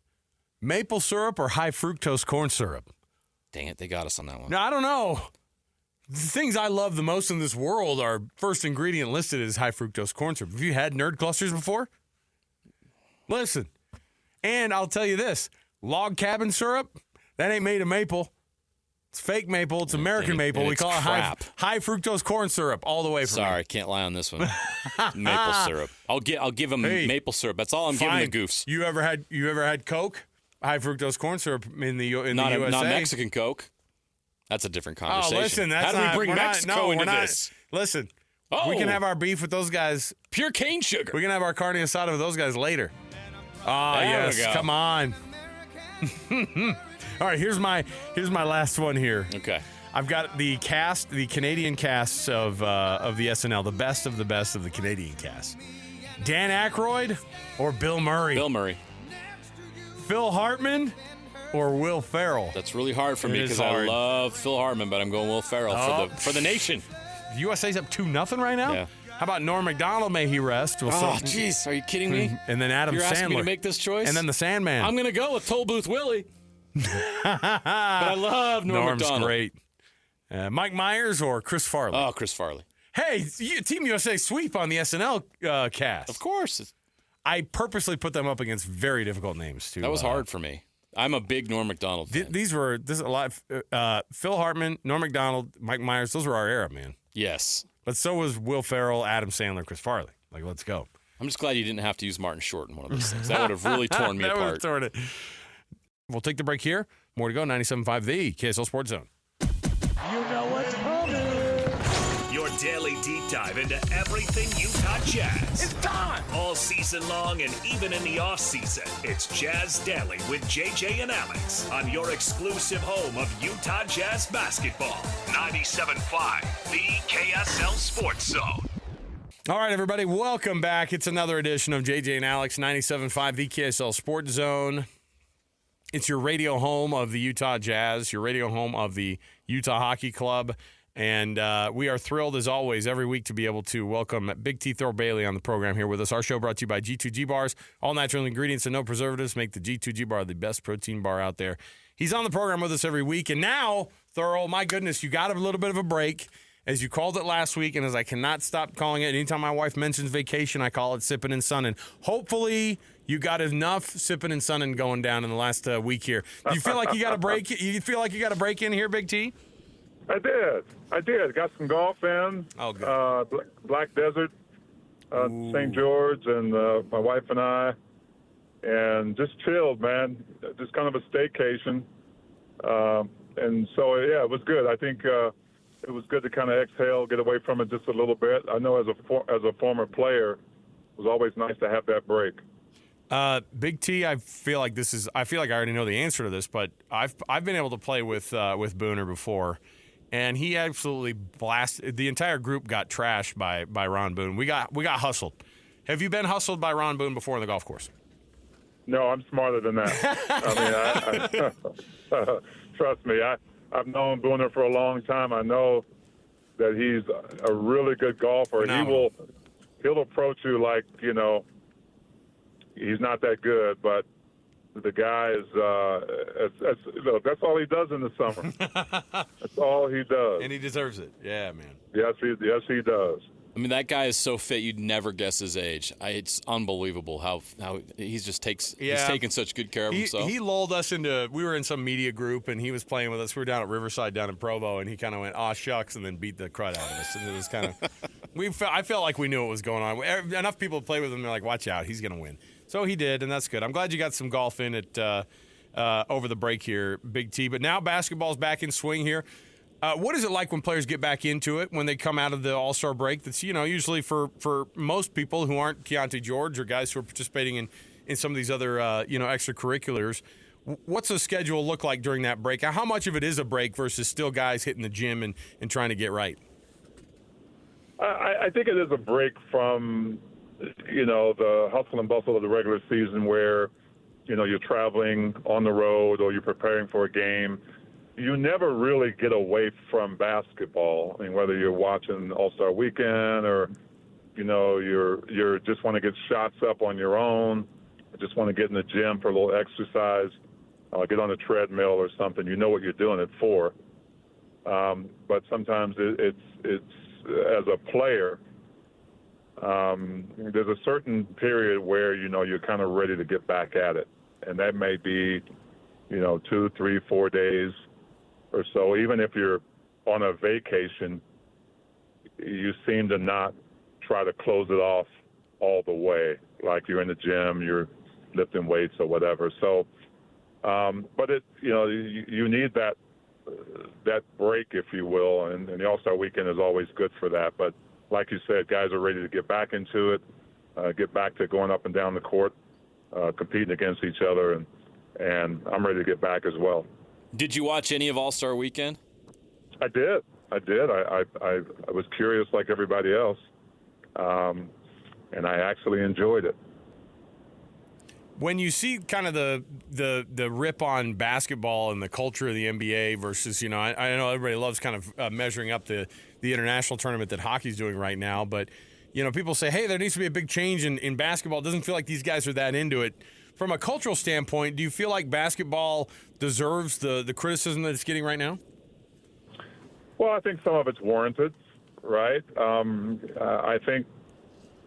Maple syrup or high fructose corn syrup? Dang it, they got us on that one. Now, I don't know. The things I love the most in this world are first ingredient listed as high fructose corn syrup. Have you had nerd clusters before? Listen, and I'll tell you this. Log cabin syrup, that ain't made of maple. It's fake maple. It's American maple. We call it high fructose corn syrup all the way from Sorry, can't lie on this one. Maple syrup. I'll give them maple syrup. That's all I'm giving the goofs. You ever had Coke? High fructose corn syrup in the USA? Not Mexican Coke. That's a different conversation. Oh, listen, that's how do we bring Mexico into this? Listen, we can have our beef with those guys. Pure cane sugar. We can have our carne asada with those guys later. Oh, there yes, come on. All right, here's my last one here. Okay. I've got the Canadian casts of the SNL, the best of the Canadian cast. Dan Aykroyd or Bill Murray? Bill Murray. Phil Hartman or Will Ferrell? That's really hard for me because I love Phil Hartman, but I'm going Will Ferrell for the nation. USA's up 2-0 right now? Yeah. How about Norm Macdonald, may he rest? Jeez, are you kidding me? And then Adam Sandler. You're asking me to make this choice? And then the Sandman. I'm going to go with Toll Booth Willie. But I love Norm Norm's Macdonald. Great. Mike Myers or Chris Farley? Oh, Chris Farley. Hey, Team USA sweep on the SNL cast. Of course. I purposely put them up against very difficult names, too. That was hard for me. I'm a big Norm Macdonald fan. This is a lot. Phil Hartman, Norm Macdonald, Mike Myers, those were our era, man. Yes. But so was Will Ferrell, Adam Sandler, Chris Farley. Like, let's go. I'm just glad you didn't have to use Martin Short in one of those things. That would have really torn me apart. Would have torn it. We'll take the break here. More to go. 97.5 The KSL Sports Zone. Your daily deep dive into everything Utah Jazz. It's time! All season long and even in the off season, it's Jazz Daily with JJ and Alex on your exclusive home of Utah Jazz basketball. 97.5, the KSL Sports Zone. All right, everybody, welcome back. It's another edition of JJ and Alex, 97.5, the KSL Sports Zone. It's your radio home of the Utah Jazz, your radio home of the Utah Hockey Club. And we are thrilled, as always, every week to be able to welcome Big T Thurl Bagley on the program here with us. Our show brought to you by G2G Bars. All natural ingredients and no preservatives make the G2G Bar the best protein bar out there. He's on the program with us every week. And now, Thurl, my goodness, you got a little bit of a break, as you called it last week, and as I cannot stop calling it. Anytime my wife mentions vacation, I call it sipping and sunning. Hopefully, you got enough sipping and sunning going down in the last week here. Do you feel like you got a break? You feel like you got a break in here, Big T? I did. Got some golf in. Oh, good. Black Desert, St. George, and my wife and I, and just chilled, man. Just kind of a staycation. And so, yeah, it was good. I think it was good to kind of exhale, get away from it just a little bit. I know as a former player, it was always nice to have that break. Big T, I feel like I already know the answer to this, but I've been able to play with Booner before, and he absolutely blasted. The entire group got trashed by Ron Boone. We got hustled. Have you been hustled by Ron Boone before on the golf course? No, I'm smarter than that. I mean, trust me. I've known Booner for a long time. I know that he's a really good golfer. Phenomenal. He'll approach you like, you know, he's not that good, but the guy is, that's all he does in the summer. That's all he does. And he deserves it. Yeah, man. Yes, he does. I mean, that guy is so fit you'd never guess his age. It's unbelievable how he just he's taking such good care of himself. He lulled us into, we were in some media group, and he was playing with us. We were down at Riverside down in Provo, and he kind of went, aw, shucks, and then beat the crud out of us. And it was kind of, I felt like we knew what was going on. Enough people play with him, they're like, watch out, he's going to win. So he did, and that's good. I'm glad you got some golf in at over the break here, Big T. But now basketball's back in swing here. What is it like when players get back into it when they come out of the All-Star break? That's, you know, usually for most people who aren't Keontae George or guys who are participating in some of these other extracurriculars. What's the schedule look like during that break? How much of it is a break versus still guys hitting the gym and trying to get right? I think it is a break from, you know, the hustle and bustle of the regular season where, you know, you're traveling on the road or you're preparing for a game. You never really get away from basketball. I mean, whether you're watching All-Star Weekend or, you know, you're just want to get shots up on your own, just want to get in the gym for a little exercise, get on a treadmill or something. You know what you're doing it for. But sometimes it's as a player, there's a certain period where, you know, you're kind of ready to get back at it. And that may be, you know, 2, 3, 4 days or so. Even if you're on a vacation, you seem to not try to close it off all the way, like you're in the gym, you're lifting weights or whatever. So, but it, you know, you need that break, if you will, and the All-Star Weekend is always good for that. But like you said, guys are ready to get back into it, get back to going up and down the court, competing against each other, and I'm ready to get back as well. Did you watch any of All-Star Weekend? I did. I was curious like everybody else, and I actually enjoyed it. When you see kind of the rip on basketball and the culture of the NBA versus, you know, I know everybody loves kind of measuring up the international tournament that hockey's doing right now, but, you know, people say, hey, there needs to be a big change in basketball. It doesn't feel like these guys are that into it. From a cultural standpoint, do you feel like basketball deserves the criticism that it's getting right now? Well, I think some of it's warranted, right? I think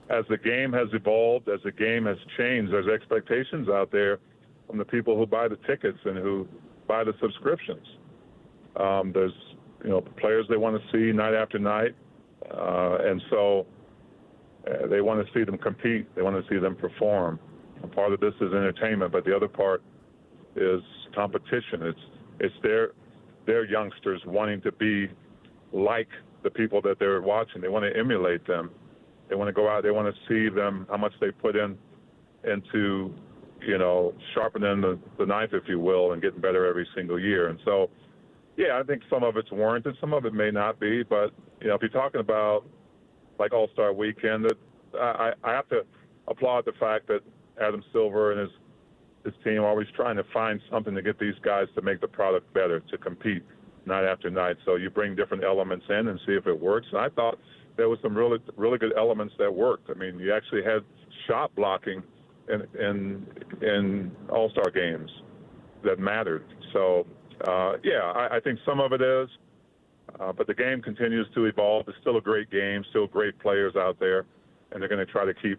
as the game has evolved, as the game has changed, there's expectations out there from the people who buy the tickets and who buy the subscriptions. There's, you know, players they want to see night after night, and so they want to see them compete. They want to see them perform. And part of this is entertainment, but the other part is competition. It's their youngsters wanting to be like the people that they're watching. They want to emulate them. They want to go out. They want to see them, how much they put into, sharpening the knife, if you will, and getting better every single year. And so, yeah, I think some of it's warranted. Some of it may not be. But, if you're talking about like All-Star Weekend, I have to applaud the fact that Adam Silver and his team are always trying to find something to get these guys to make the product better, to compete night after night. So you bring different elements in and see if it works. And I thought there was some really, really good elements that worked. I mean, you actually had shot blocking in All-Star games that mattered. So, I think some of it is. But the game continues to evolve. It's still a great game, still great players out there, and they're going to try to keep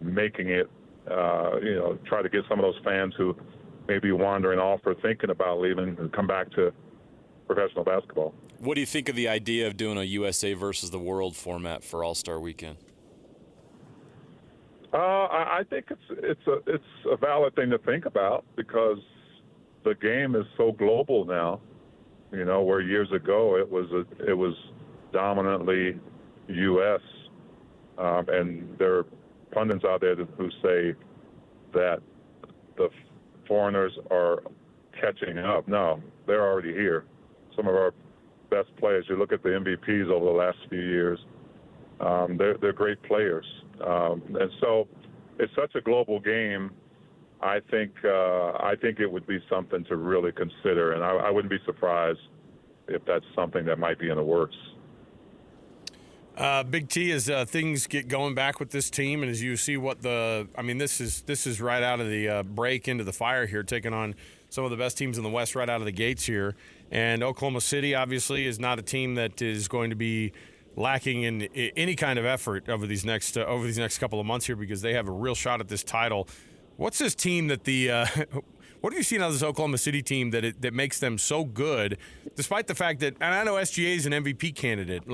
making it, try to get some of those fans who may be wandering off or thinking about leaving and come back to professional basketball. What do you think of the idea of doing a USA versus the world format for All-Star Weekend? I think it's a valid thing to think about because the game is so global now. Where years ago it was dominantly U.S. And there are pundits out there who say that the foreigners are catching up. No, they're already here. Some of our best players, you look at the MVPs over the last few years, they're great players. And so it's such a global game. I think it would be something to really consider, and I wouldn't be surprised if that's something that might be in the works. Big T, as things get going back with this team, and as you see this is right out of the break into the fire here, taking on some of the best teams in the West right out of the gates here. And Oklahoma City obviously is not a team that is going to be lacking in any kind of effort over these next couple of months here because they have a real shot at this title. What's this team that what have you seen out of this Oklahoma City team that makes them so good, despite the fact that, and I know SGA is an MVP candidate.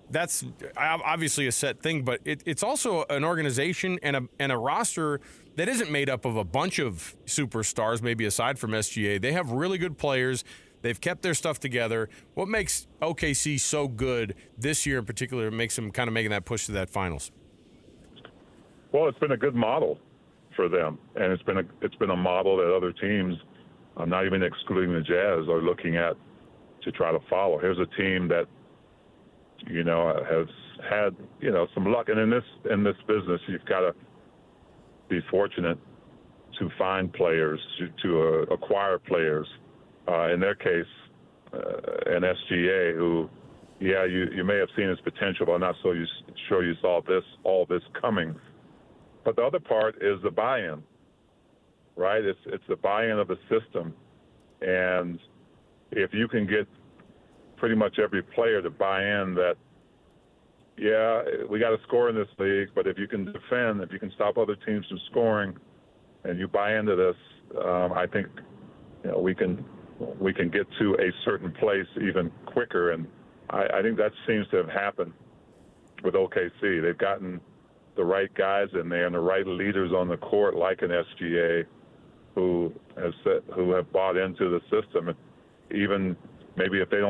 That's obviously a set thing, but it's also an organization and a roster that isn't made up of a bunch of superstars, maybe aside from SGA. They have really good players. They've kept their stuff together. What makes OKC so good this year in particular makes them kind of making that push to that finals? Well, it's been a good model for them, and it's been a model that other teams, not even excluding the Jazz, are looking at to try to follow. Here's a team that has had some luck, and in this business, you've got to be fortunate to find players, to acquire players. In their case, an SGA who, you may have seen his potential, but I'm not so sure you saw all this coming. But the other part is the buy-in, right? It's the buy-in of the system. And if you can get pretty much every player to buy in that, we got to score in this league, but if you can defend, if you can stop other teams from scoring, and you buy into this, I think we can get to a certain place even quicker. And I think that seems to have happened with OKC. They've gotten the right guys in there and the right leaders on the court, like an SGA, who have bought into the system. And even maybe if they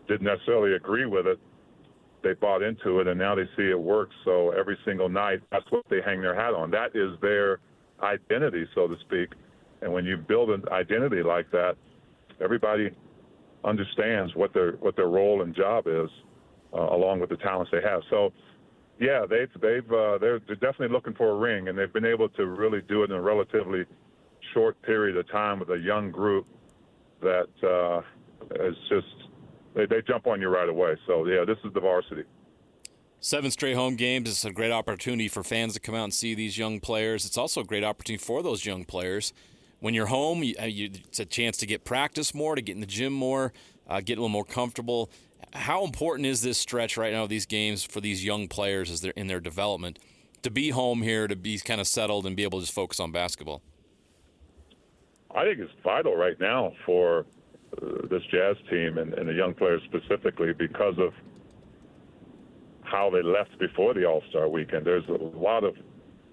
didn't necessarily agree with it, they bought into it, and now they see it works. So every single night, that's what they hang their hat on. That is their identity, so to speak. And when you build an identity like that, everybody understands what their role and job is, along with the talents they have. So, they're definitely looking for a ring, and they've been able to really do it in a relatively short period of time with a young group that is just they jump on you right away. So this is the varsity. 7 straight home games. It's a great opportunity for fans to come out and see these young players. It's also a great opportunity for those young players. When you're home, it's a chance to get practice more, to get in the gym more, get a little more comfortable. How important is this stretch right now of these games for these young players as they're in their development to be home here, to be kind of settled and be able to just focus on basketball? I think it's vital right now for this Jazz team and the young players specifically because of how they left before the All-Star weekend. There's a lot of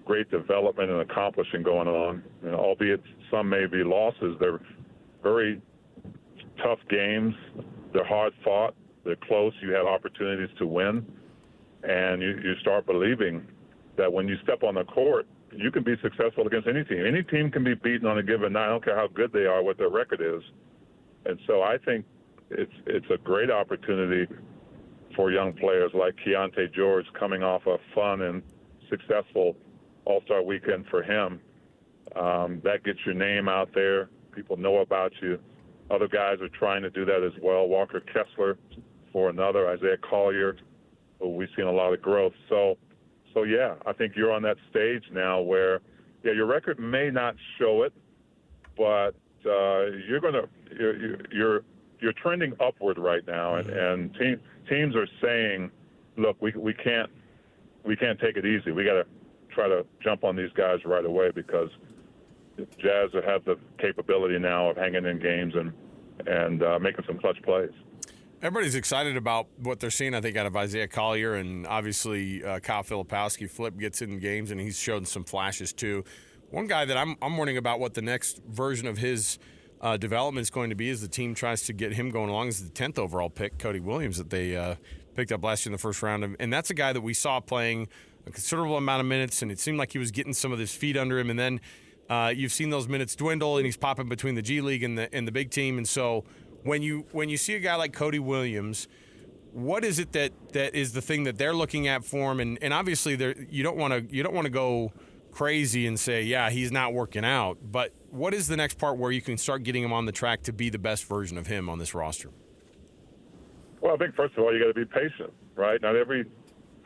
great development and accomplishing going on, albeit some may be losses. They're very tough games. They're hard fought. they're close, you have opportunities to win, and you start believing that when you step on the court, you can be successful against any team. Any team can be beaten on a given night. I don't care how good they are, what their record is. And so I think it's a great opportunity for young players like Keontae George coming off a fun and successful All-Star weekend for him. That gets your name out there. People know about you. Other guys are trying to do that as well. Walker Kessler for another, Isaiah Collier, who we've seen a lot of growth. So yeah, I think you're on that stage now where, yeah, your record may not show it, but you're trending upward right now, and teams are saying, look, we can't take it easy. We got to try to jump on these guys right away because the Jazz have the capability now of hanging in games and making some clutch plays. Everybody's excited about what they're seeing, I think, out of Isaiah Collier, and obviously Kyle Filipowski. Flip gets in games, and he's shown some flashes too. One guy that I'm wondering about what the next version of his development is going to be as the team tries to get him going along is the 10th overall pick, Cody Williams, that they picked up last year in the first round. And that's a guy that we saw playing a considerable amount of minutes, and it seemed like he was getting some of his feet under him. And then you've seen those minutes dwindle, and he's popping between the G League and the big team. And so when you see a guy like Cody Williams, what is it that is the thing that they're looking at for him? And obviously you don't want to go crazy and say, yeah, he's not working out. But what is the next part where you can start getting him on the track to be the best version of him on this roster? Well, I think first of all you got to be patient, right? Not every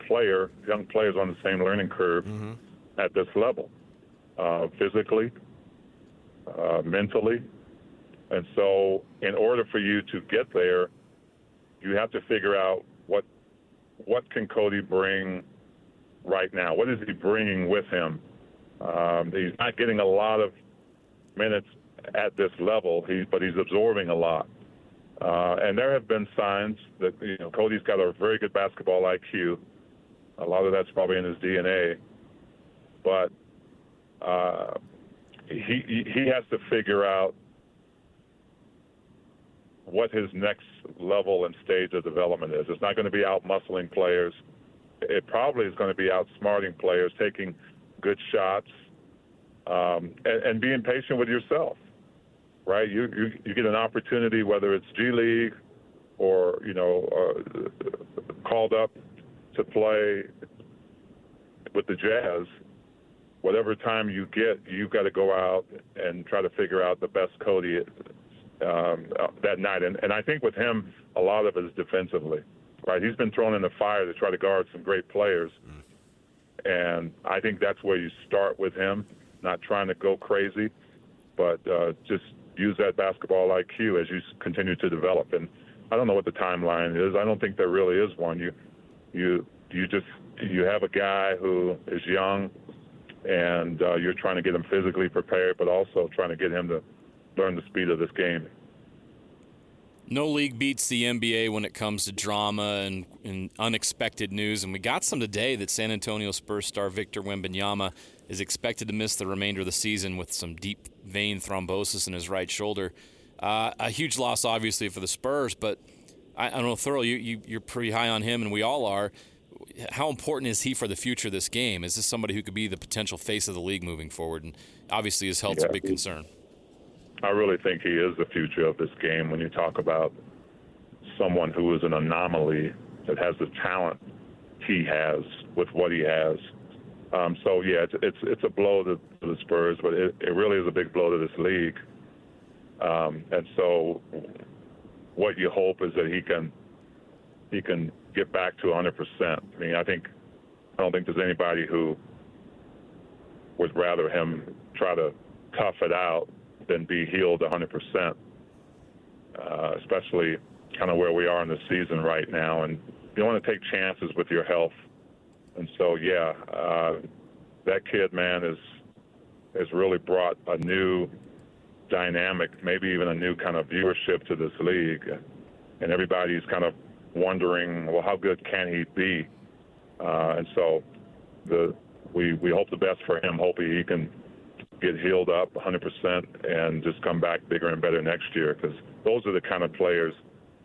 young player is on the same learning curve at this level, physically, mentally. And so in order for you to get there, you have to figure out what can Cody bring right now? What is he bringing with him? He's not getting a lot of minutes at this level, but he's absorbing a lot. And there have been signs that, Cody's got a very good basketball IQ. A lot of that's probably in his DNA. But he has to figure out what his next level and stage of development is. It's not going to be out-muscling players. It probably is going to be outsmarting players, taking good shots, and being patient with yourself, right? You get an opportunity, whether it's G League or, called up to play with the Jazz. Whatever time you get, you've got to go out and try to figure out the best Cody that night. And I think with him, a lot of it is defensively, right? He's been thrown in the fire to try to guard some great players. And I think that's where you start with him, not trying to go crazy, but just use that basketball IQ as you continue to develop. And I don't know what the timeline is. I don't think there really is one. You have a guy who is young, and you're trying to get him physically prepared, but also trying to get him to learn the speed of this game. No league beats the NBA when it comes to drama and unexpected news, and we got some today that San Antonio Spurs star Victor Wembanyama is expected to miss the remainder of the season with some deep vein thrombosis in his right shoulder. A huge loss, obviously, for the Spurs, but I don't know, Thurl, you're pretty high on him, and we all are. How important is he for the future of this game? Is this somebody who could be the potential face of the league moving forward? And obviously his health's a big concern. I really think he is the future of this game when you talk about someone who is an anomaly that has the talent he has with what he has. So, yeah, it's a blow to the Spurs, but it really is a big blow to this league. And so what you hope is that he can get back to 100%. I mean, I don't think there's anybody who would rather him try to tough it out than be healed 100%, especially kind of where we are in the season right now. And you don't want to take chances with your health. And so, yeah, that kid, man, has really brought a new dynamic, maybe even a new kind of viewership to this league. And everybody's kind of wondering, well, how good can he be? And so we hope the best for him. Hopefully he can get healed up 100% and just come back bigger and better next year, because those are the kind of players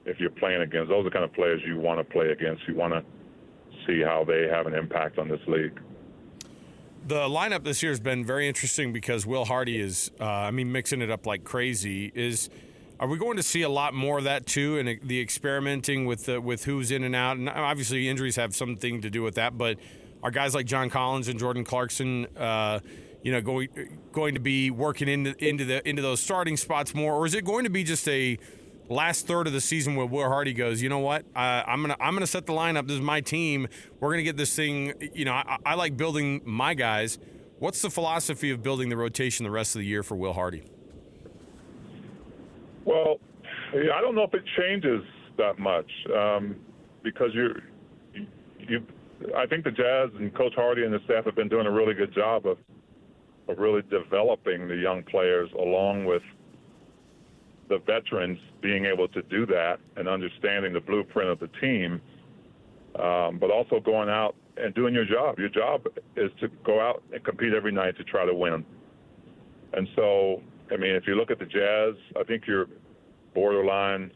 if you're playing against. Those are the kind of players you want to play against. You want to see how they have an impact on this league. The lineup this year has been very interesting because Will Hardy is, mixing it up like crazy. Are we going to see a lot more of that too, and the experimenting with who's in and out? And obviously injuries have something to do with that, but are guys like John Collins and Jordan Clarkson, going to be working into those starting spots more, or is it going to be just a last third of the season where Will Hardy goes, you know what, I'm gonna set the lineup. This is my team. We're gonna get this thing. I like building my guys. What's the philosophy of building the rotation the rest of the year for Will Hardy? Well, I don't know if it changes that much because I think the Jazz and Coach Hardy and the staff have been doing a really good job of really developing the young players along with the veterans being able to do that and understanding the blueprint of the team, but also going out and doing your job. Your job is to go out and compete every night to try to win. And so, if you look at the Jazz, I think you're borderline,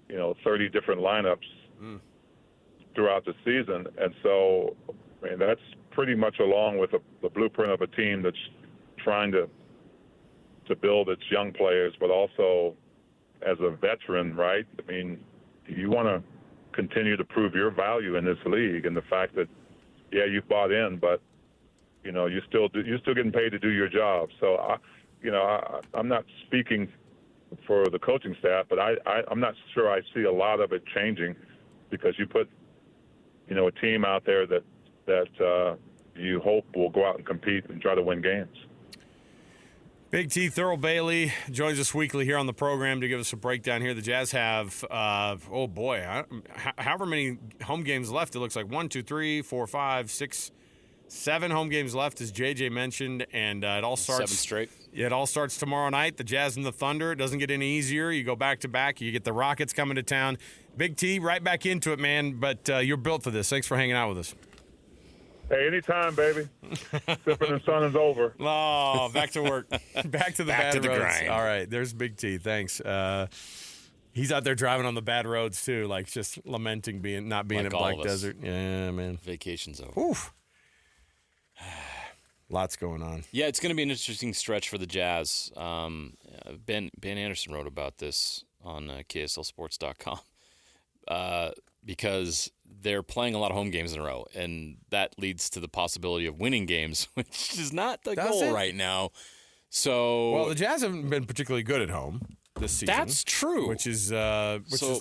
30 different lineups throughout the season. And so, that's pretty much along with the blueprint of a team that's trying to build its young players, but also as a veteran, right? You want to continue to prove your value in this league, and the fact that, you've bought in, but you're still getting paid to do your job. So, I'm not speaking for the coaching staff, but I'm not sure I see a lot of it changing because you put, a team out there that you hope will go out and compete and try to win games. Big T, Thurl Bagley joins us weekly here on the program to give us a breakdown here. The Jazz have, however many home games left. It looks like 1, 2, 3, 4, 5, 6, 7 home games left, as JJ mentioned, and it all starts 7 straight. It all starts tomorrow night. The Jazz and the Thunder. It doesn't get any easier. You go back to back. You get the Rockets coming to town. Big T, right back into it, man. But you're built for this. Thanks for hanging out with us. Hey, anytime, baby. Sipping and sun is over. Oh, back to work. Back to the bad roads. Grind. All right, there's Big T. Thanks. He's out there driving on the bad roads too, like just lamenting not being like in Black Desert. Yeah, man. Vacation's over. Oof. Lots going on. Yeah, it's going to be an interesting stretch for the Jazz. Ben Anderson wrote about this on KSLSports.com because they're playing a lot of home games in a row, and that leads to the possibility of winning games, which is not the goal right now. So, well, the Jazz haven't been particularly good at home this season. That's true.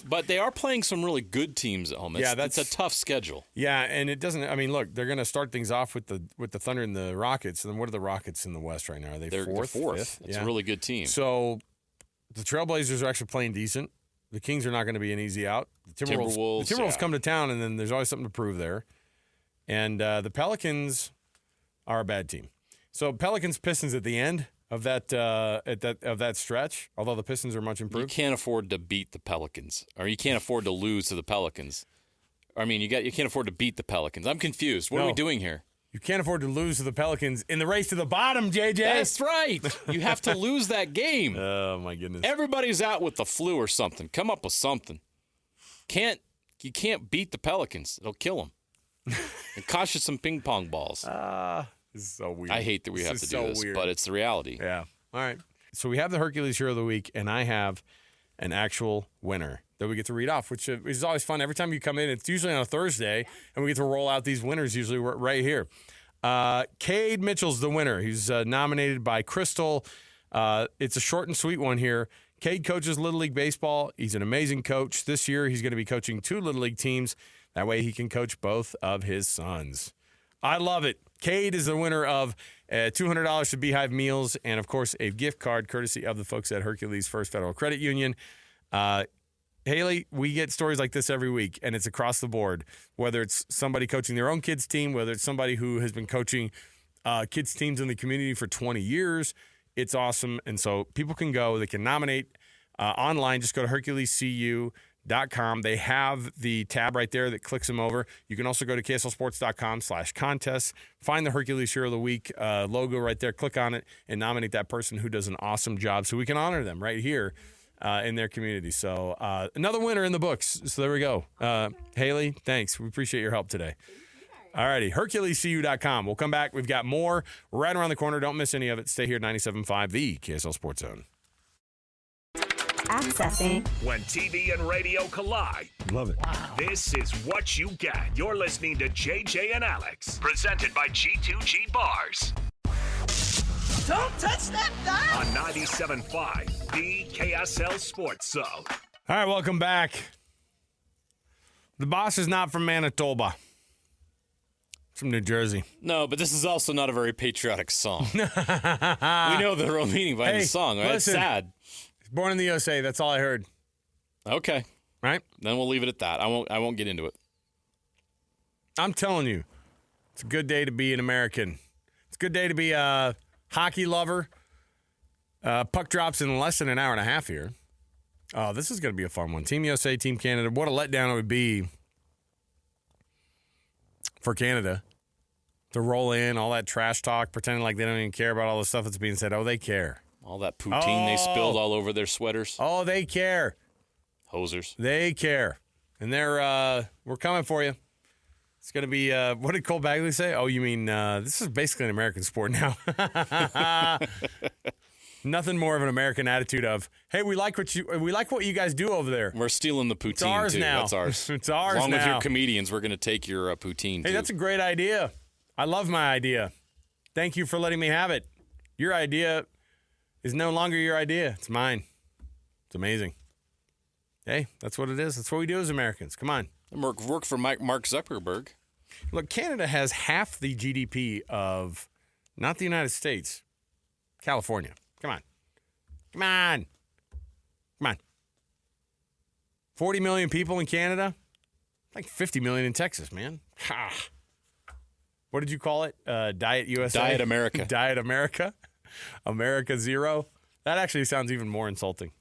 But they are playing some really good teams at home. It's a tough schedule. Yeah, and it doesn't. Look, they're going to start things off with the Thunder and the Rockets. And then what are the Rockets in the West right now? Are they're fourth? Fifth. It's a really good team. So the Trailblazers are actually playing decent. The Kings are not going to be an easy out. The Timberwolves come to town, and then there's always something to prove there. And the Pelicans are a bad team. So Pelicans-Pistons at the end of that stretch, although the Pistons are much improved. You can't afford to beat the Pelicans, or you can't afford to lose to the Pelicans. You can't afford to beat the Pelicans. I'm confused. What are we doing here? You can't afford to lose to the Pelicans in the race to the bottom, JJ. That's right. You have to lose that game. Oh, my goodness. Everybody's out with the flu or something. Come up with something. You can't beat the Pelicans. It'll kill them. It costs you some ping pong balls. This is so weird. I hate that we have to do this, but it's the reality. Yeah. All right. So we have the Hercules Hero of the Week, and I have an actual winner that we get to read off, which is always fun. Every time you come in, it's usually on a Thursday, and we get to roll out these winners usually right here. Cade Mitchell's the winner. He's nominated by Crystal. It's a short and sweet one here. Cade coaches Little League Baseball. He's an amazing coach. This year, he's going to be coaching 2 Little League teams. That way, he can coach both of his sons. I love it. Cade is the winner of $200 to Beehive Meals and, of course, a gift card courtesy of the folks at Hercules First Federal Credit Union. Haley, we get stories like this every week, and it's across the board, whether it's somebody coaching their own kids' team, whether it's somebody who has been coaching kids' teams in the community for 20 years. It's awesome. And so people can go. They can nominate online. Just go to HerculesCU.com. They have the tab right there that clicks them over. You can also go to KSLSports.com/contests. Find the Hercules Hero of the Week logo right there. Click on it and nominate that person who does an awesome job so we can honor them right here in their community. So another winner in the books. So there we go. Haley, thanks. We appreciate your help today. All righty, HerculesCU.com. We'll come back. We've got more right around the corner. Don't miss any of it. Stay here at 97.5, the KSL Sports Zone. Accessing. When TV and radio collide. Love it. Wow. This is what you get. You're listening to JJ and Alex, presented by G2G Bars. Don't touch that dial. On 97.5, the KSL Sports Zone. All right, welcome back. The boss is not from Manitoba. From New Jersey. No, but this is also not a very patriotic song. We know the real meaning behind the song, right? Listen, it's sad. Born in the USA, that's all I heard. Okay. Right? Then we'll leave it at that. I won't get into it. I'm telling you, it's a good day to be an American. It's a good day to be a hockey lover. Puck drops in less than an hour and a half here. Oh, this is going to be a fun one. Team USA, Team Canada. What a letdown it would be for Canada to roll in, all that trash talk, pretending like they don't even care about all the stuff that's being said. Oh, they care. All that poutine they spilled all over their sweaters. Oh, they care. Hosers. They care. And we're coming for you. It's going to be, what did Cole Bagley say? Oh, you mean, this is basically an American sport now. Nothing more of an American attitude of, hey, we like what you guys do over there. We're stealing the poutine, it's ours too. now. That's ours. It's ours now. Along with your comedians, we're going to take your poutine, Hey, too. that's a great idea. I love my idea. Thank you for letting me have it. Your idea is no longer your idea. It's mine. It's amazing. Hey, that's what it is. That's what we do as Americans. Come on. Work for Mark Zuckerberg. Look, Canada has half the GDP of, not the United States, California. Come on. Come on. Come on. 40 million people in Canada? Like 50 million in Texas, man. Ha. What did you call it? Diet USA? Diet America. Diet America? America Zero? That actually sounds even more insulting.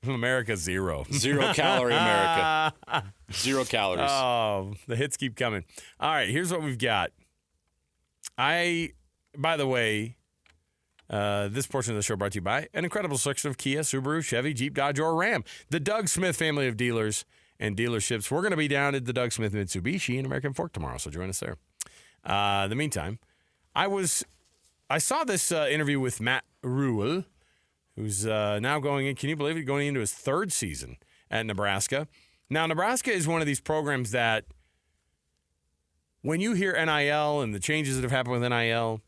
America Zero. 0 calorie America. 0 calories. Oh, the hits keep coming. All right, here's what we've got. By the way, this portion of the show brought to you by an incredible selection of Kia, Subaru, Chevy, Jeep, Dodge, or Ram. The Doug Smith family of dealers and dealerships. We're going to be down at the Doug Smith Mitsubishi in American Fork tomorrow, so join us there. In the meantime, I saw this interview with Matt Rhule, who's now going in, can you believe it, going into his third season at Nebraska. Now, Nebraska is one of these programs that when you hear NIL and the changes that have happened with NIL,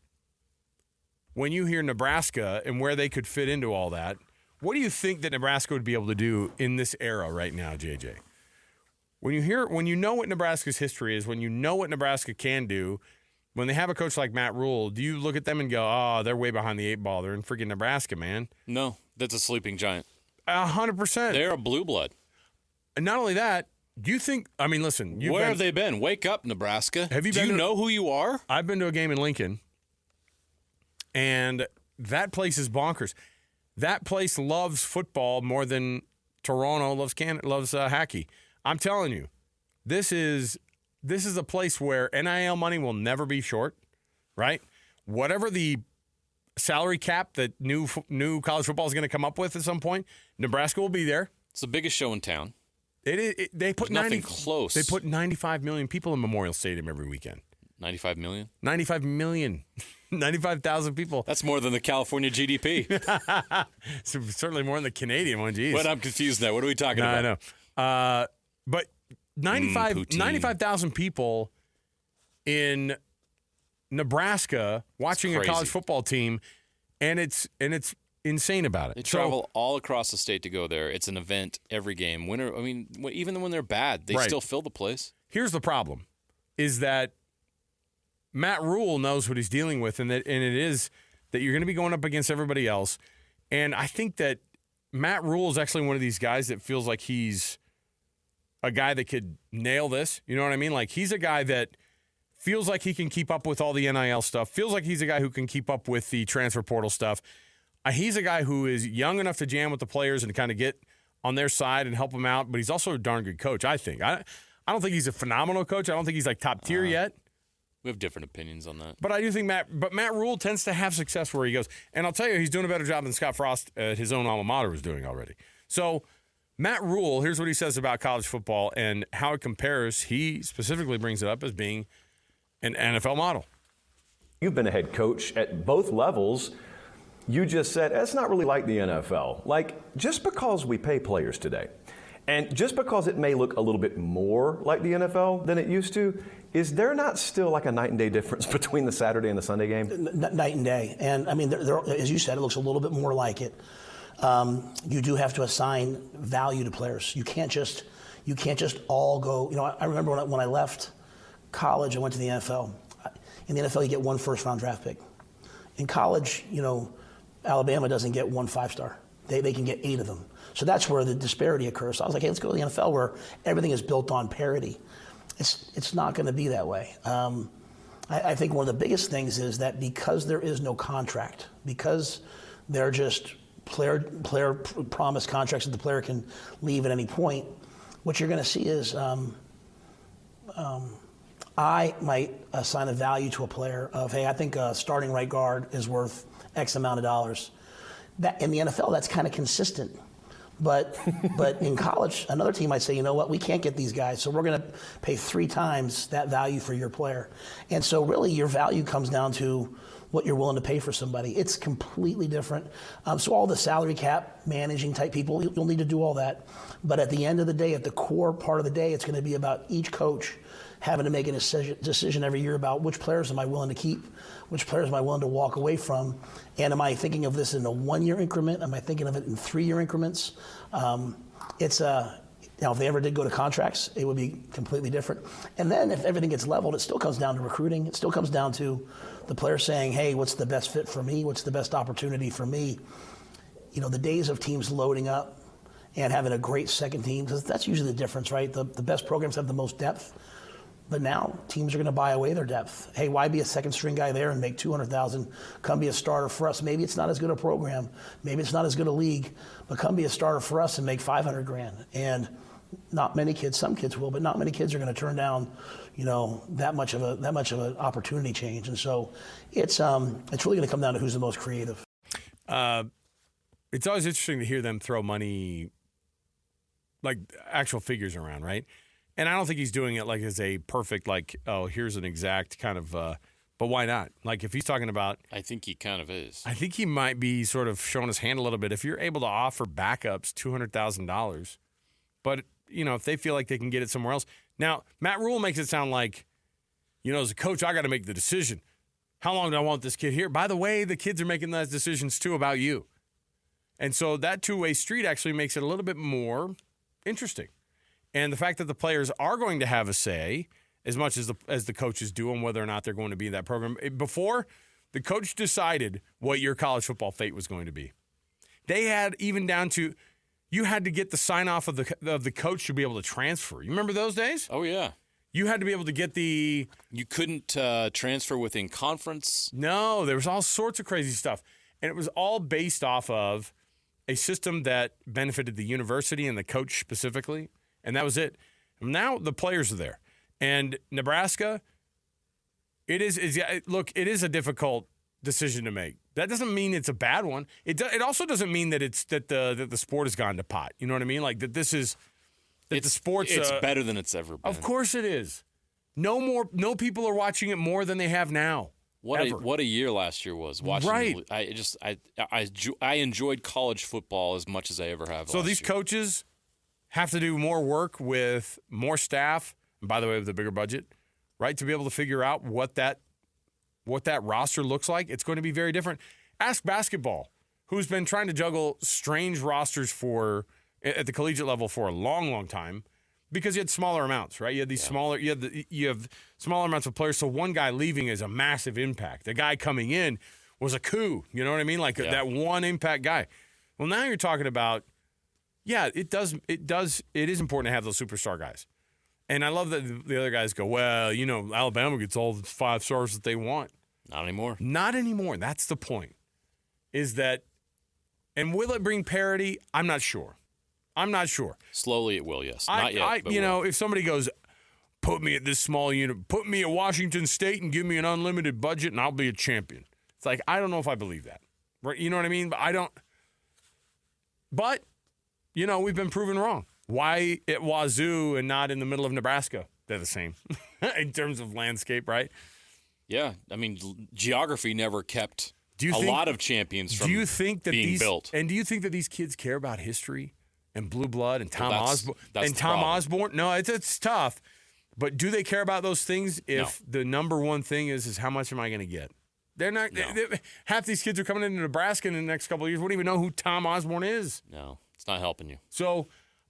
when you hear Nebraska and where they could fit into all that, what do you think that Nebraska would be able to do in this era right now, JJ? When you know what Nebraska's history is, when you know what Nebraska can do, when they have a coach like Matt Rhule, do you look at them and go, oh, they're way behind the 8 ball. They're in freaking Nebraska, man. No, that's a sleeping giant. 100%. They're a blue blood. And not only that, do you think, I mean, listen. Where have they been? Wake up, Nebraska. Do you know who you are? I've been to a game in Lincoln, and that place is bonkers. That place loves football more than Toronto loves hockey. I'm telling you, this is a place where NIL money will never be short, right? Whatever the salary cap that new college football is going to come up with at some point, Nebraska will be there. It's the biggest show in town. They put nothing close. They put 95 million people in Memorial Stadium every weekend. 95 million? 95 million. 95,000 people. That's more than the California GDP. So certainly more than the Canadian one, geez. But I'm confused now. What are we talking about? I know. But 95,000 people in Nebraska watching a college football team, and it's insane about it. They travel all across the state to go there. It's an event every game. Even when they're bad, they still fill the place. Here's the problem, is that Matt Rhule knows what he's dealing with, and it is that you're going to be going up against everybody else. And I think that Matt Rhule is actually one of these guys that feels like he's a guy that could nail this. You know what I mean? Like, he's a guy that feels like he can keep up with all the NIL stuff, feels like he's a guy who can keep up with the transfer portal stuff. He's a guy who is young enough to jam with the players and to kind of get on their side and help them out, but he's also a darn good coach, I think. I don't think he's a phenomenal coach. I don't think he's like top tier yet. We have different opinions on that. But I do think Matt Rhule tends to have success where he goes. And I'll tell you, he's doing a better job than Scott Frost at his own alma mater was doing already. So Matt Rhule, here's what he says about college football and how it compares. He specifically brings it up as being an NFL model. You've been a head coach at both levels. You just said, it's not really like the NFL. Like, just because we pay players today, and just because it may look a little bit more like the NFL than it used to, is there not still like a night and day difference between the Saturday and the Sunday game? Night and day. And, I mean, as you said, it looks a little bit more like it. You do have to assign value to players. You can't just all go. You know, I remember when I left college, I went to the NFL. In the NFL, you get one first-round draft pick. In college, you know, Alabama doesn't get one 5-star. They can get 8 of them. So that's where the disparity occurs. So I was like, hey, let's go to the NFL where everything is built on parity. It's not going to be that way. I think one of the biggest things is that because there is no contract, because they're just player promise contracts that the player can leave at any point, what you're going to see is I might assign a value to a player of, hey, I think a starting right guard is worth X amount of dollars. That in the NFL, that's kind of consistent. But in college, another team might say, you know what, we can't get these guys, so we're going to pay 3 times that value for your player. And so really your value comes down to what you're willing to pay for somebody. It's completely different. So all the salary cap managing type people, you'll need to do all that. But at the end of the day, at the core part of the day, it's going to be about each coach having to make a decision every year about which players am I willing to keep, which players am I willing to walk away from, and am I thinking of this in a 1-year increment? Am I thinking of it in 3-year increments? Now, if they ever did go to contracts, it would be completely different. And then if everything gets leveled, it still comes down to recruiting. It still comes down to the player saying, hey, what's the best fit for me? What's the best opportunity for me? You know, the days of teams loading up and having a great second team, because that's usually the difference, right? The best programs have the most depth. But now teams are going to buy away their depth. Hey, why be a second string guy there and make $200,000? Come be a starter for us. Maybe it's not as good a program. Maybe it's not as good a league, but come be a starter for us and make $500,000. And not many kids, some kids will, but not many kids are going to turn down, you know, that much of an opportunity change. And so it's really going to come down to who's the most creative. It's always interesting to hear them throw money, like actual figures around, right? And I don't think he's doing it like as a perfect, like, oh, here's an exact kind of, but why not? Like if he's talking about. I think he kind of is. I think he might be sort of showing his hand a little bit. If you're able to offer backups $200,000, but, you know, if they feel like they can get it somewhere else. Now, Matt Rhule makes it sound like, you know, as a coach, I got to make the decision. How long do I want this kid here? By the way, the kids are making those decisions too about you. And so that two-way street actually makes it a little bit more interesting. And the fact that the players are going to have a say as much as the coaches do on whether or not they're going to be in that program. Before, the coach decided what your college football fate was going to be. They had even down to you had to get the sign-off of the coach to be able to transfer. You remember those days? Oh, yeah. You had to be able to get the... You couldn't transfer within conference? No, there was all sorts of crazy stuff. And it was all based off of a system that benefited the university and the coach specifically. And that was it. Now the players are there. And Nebraska, it is a difficult decision to make. That doesn't mean it's a bad one. It also doesn't mean that that the sport has gone to pot. You know what I mean? Like that the sport's it's better than it's ever been. Of course it is. No people are watching it more than they have now. What a year last year was watching. Right. I enjoyed college football as much as I ever have. So last these year. coaches have to do more work with more staff, and by the way, with a bigger budget, right? To be able to figure out what that roster looks like. It's going to be very different. Ask basketball, who's been trying to juggle strange rosters at the collegiate level for a long, long time, because you had smaller amounts, right? You had these you have smaller amounts of players. So one guy leaving is a massive impact. The guy coming in was a coup. You know what I mean? Like that one impact guy. Well, now you're talking about. Yeah, it is important to have those superstar guys. And I love that the other guys go, well, you know, Alabama gets all the 5 stars that they want. Not anymore. Not anymore. That's the point. Is that, and will it bring parity? I'm not sure. Slowly it will, yes. Not yet. But if somebody goes, put me at this small unit, put me at Washington State and give me an unlimited budget and I'll be a champion. It's like, I don't know if I believe that. Right? You know what I mean? But we've been proven wrong. Why at Wazoo and not in the middle of Nebraska? They're the same in terms of landscape, right? Yeah, I mean, geography never kept lot of champions from being built. And do you think that these kids care about history and blue blood and Tom Osborne? Osborne? No, it's tough. But do they care about those things if the number one thing is how much am I going to get? They're not. No. Half these kids are coming into Nebraska in the next couple of years. Wouldn't even know who Tom Osborne is. No, it's not helping you. So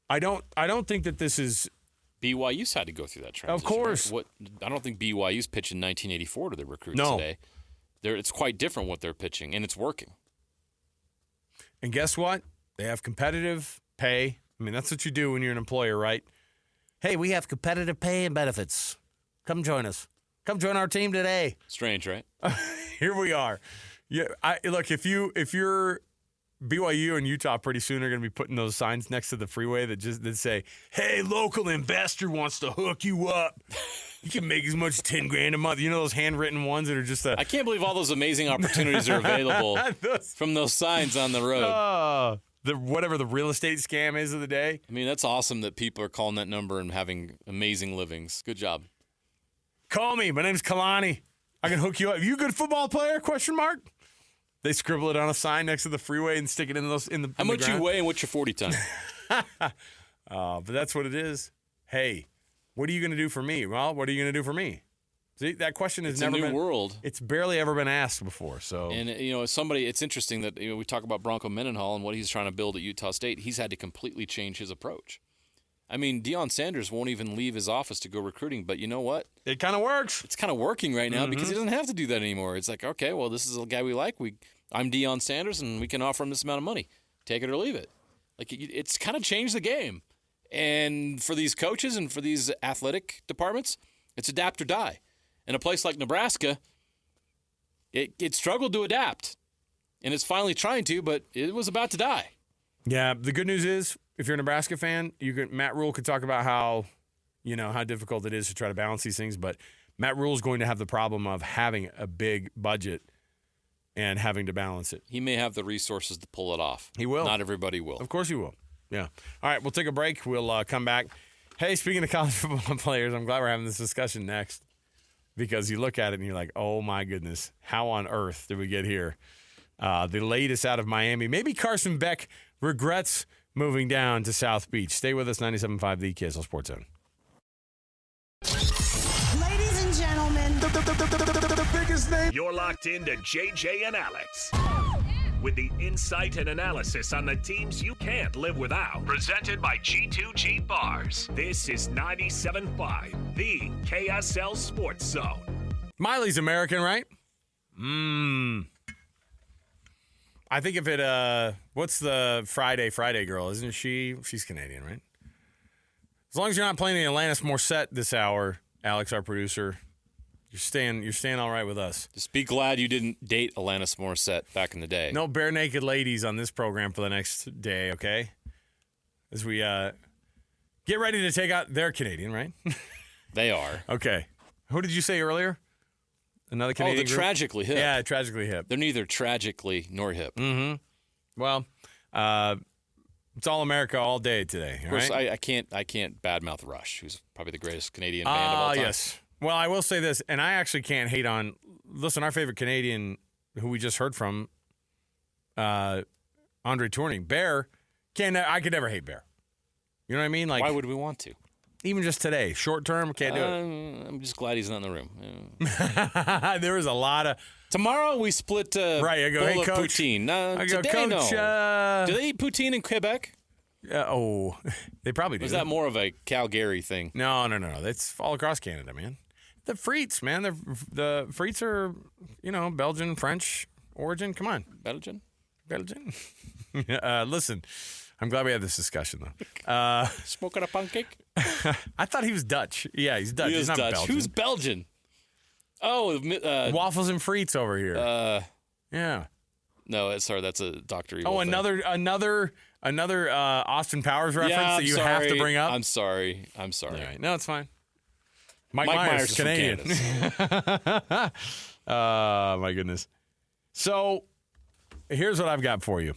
I don't think that this is. BYU's had to go through that transition. Of course. Right? I don't think BYU's pitching 1984 to their recruits today. It's quite different what they're pitching, and it's working. And guess what? They have competitive pay. I mean, that's what you do when you're an employer, right? Hey, we have competitive pay and benefits. Come join us. Come join our team today. Strange, right? Here we are. Yeah, look, if you're BYU and Utah pretty soon are going to be putting those signs next to the freeway that say, "Hey, local investor wants to hook you up. You can make as much as $10,000 a month." You know those handwritten ones that are just I can't believe all those amazing opportunities are available from those signs on the road. Whatever the real estate scam is of the day. I mean, that's awesome that people are calling that number and having amazing livings. Good job. Call me. My name's Kalani. I can hook you up. You a good football player? ? They scribble it on a sign next to the freeway and stick it in the How much you weigh and what's your 40 ton? But that's what it is. Hey, what are you going to do for me? Well, what are you going to do for me? See, that question has never been. It's a new world. It's barely ever been asked before. So, and it's interesting that we talk about Bronco Mendenhall and what he's trying to build at Utah State. He's had to completely change his approach. I mean, Deion Sanders won't even leave his office to go recruiting, but you know what? It kind of works. It's kind of working right now because he doesn't have to do that anymore. It's like, okay, well, this is a guy we like. I'm Deion Sanders, and we can offer him this amount of money. Take it or leave it. Like, it's kind of changed the game. And for these coaches and for these athletic departments, it's adapt or die. And a place like Nebraska, it struggled to adapt. And it's finally trying to, but it was about to die. Yeah, the good news is, if you're a Nebraska fan, Matt Rhule could talk about how difficult it is to try to balance these things, but Matt Rhule is going to have the problem of having a big budget and having to balance it. He may have the resources to pull it off. He will. Not everybody will. Of course he will. Yeah. All right, we'll take a break. We'll come back. Hey, speaking of college football players, I'm glad we're having this discussion next because you look at it and you're like, oh, my goodness, how on earth did we get here? The latest out of Miami. Maybe Carson Beck regrets moving down to South Beach. Stay with us, 97.5 The KSL Sports Zone. Ladies and gentlemen, the biggest name. You're locked into JJ and Alex. With the insight and analysis on the teams you can't live without. Presented by G2G Bars. This is 97.5, the KSL Sports Zone. Miley's American, right? I think if it, what's the Friday girl? Isn't she? She's Canadian, right? As long as you're not playing the Alanis Morissette this hour, Alex, our producer, you're staying all right with us. Just be glad you didn't date Alanis Morissette back in the day. No bare naked ladies on this program for the next day, okay? As we get ready to take out, they're Canadian, right? They are. Okay. Who did you say earlier? Another Canadian group? Tragically Hip. Yeah, Tragically Hip. They're neither tragically nor hip. Mm-hmm. Well, it's all America all day today. Of course, right? I can't badmouth Rush, who's probably the greatest Canadian band of all time. Yes. Well, I will say this, and I actually can't hate on. Listen, our favorite Canadian, who we just heard from, Andre Tourning, Bear. I could never hate Bear. You know what I mean? Like, why would we want to? Even just today, short term, can't do it. I'm just glad he's not in the room. Yeah. There was a lot of. Tomorrow we split right, I go, hey, coach. poutine. I go, today, coach. No. Do they eat poutine in Quebec? They probably do. Was that more of a Calgary thing? No. It's all across Canada, man. The frites, man. The frites are, Belgian, French origin. Come on. Belgian? Listen, I'm glad we had this discussion, though. Smoking a pancake? I thought he was Dutch. Yeah, he's Dutch. He's not Dutch. Belgian. Who's Belgian? Oh, waffles and frites over here. Yeah. No, sorry, that's a Dr. Evil thing. another Austin Powers reference that you have to bring up. I'm sorry. All right. No, it's fine. Mike Myers is Canadian. My goodness. So here's what I've got for you.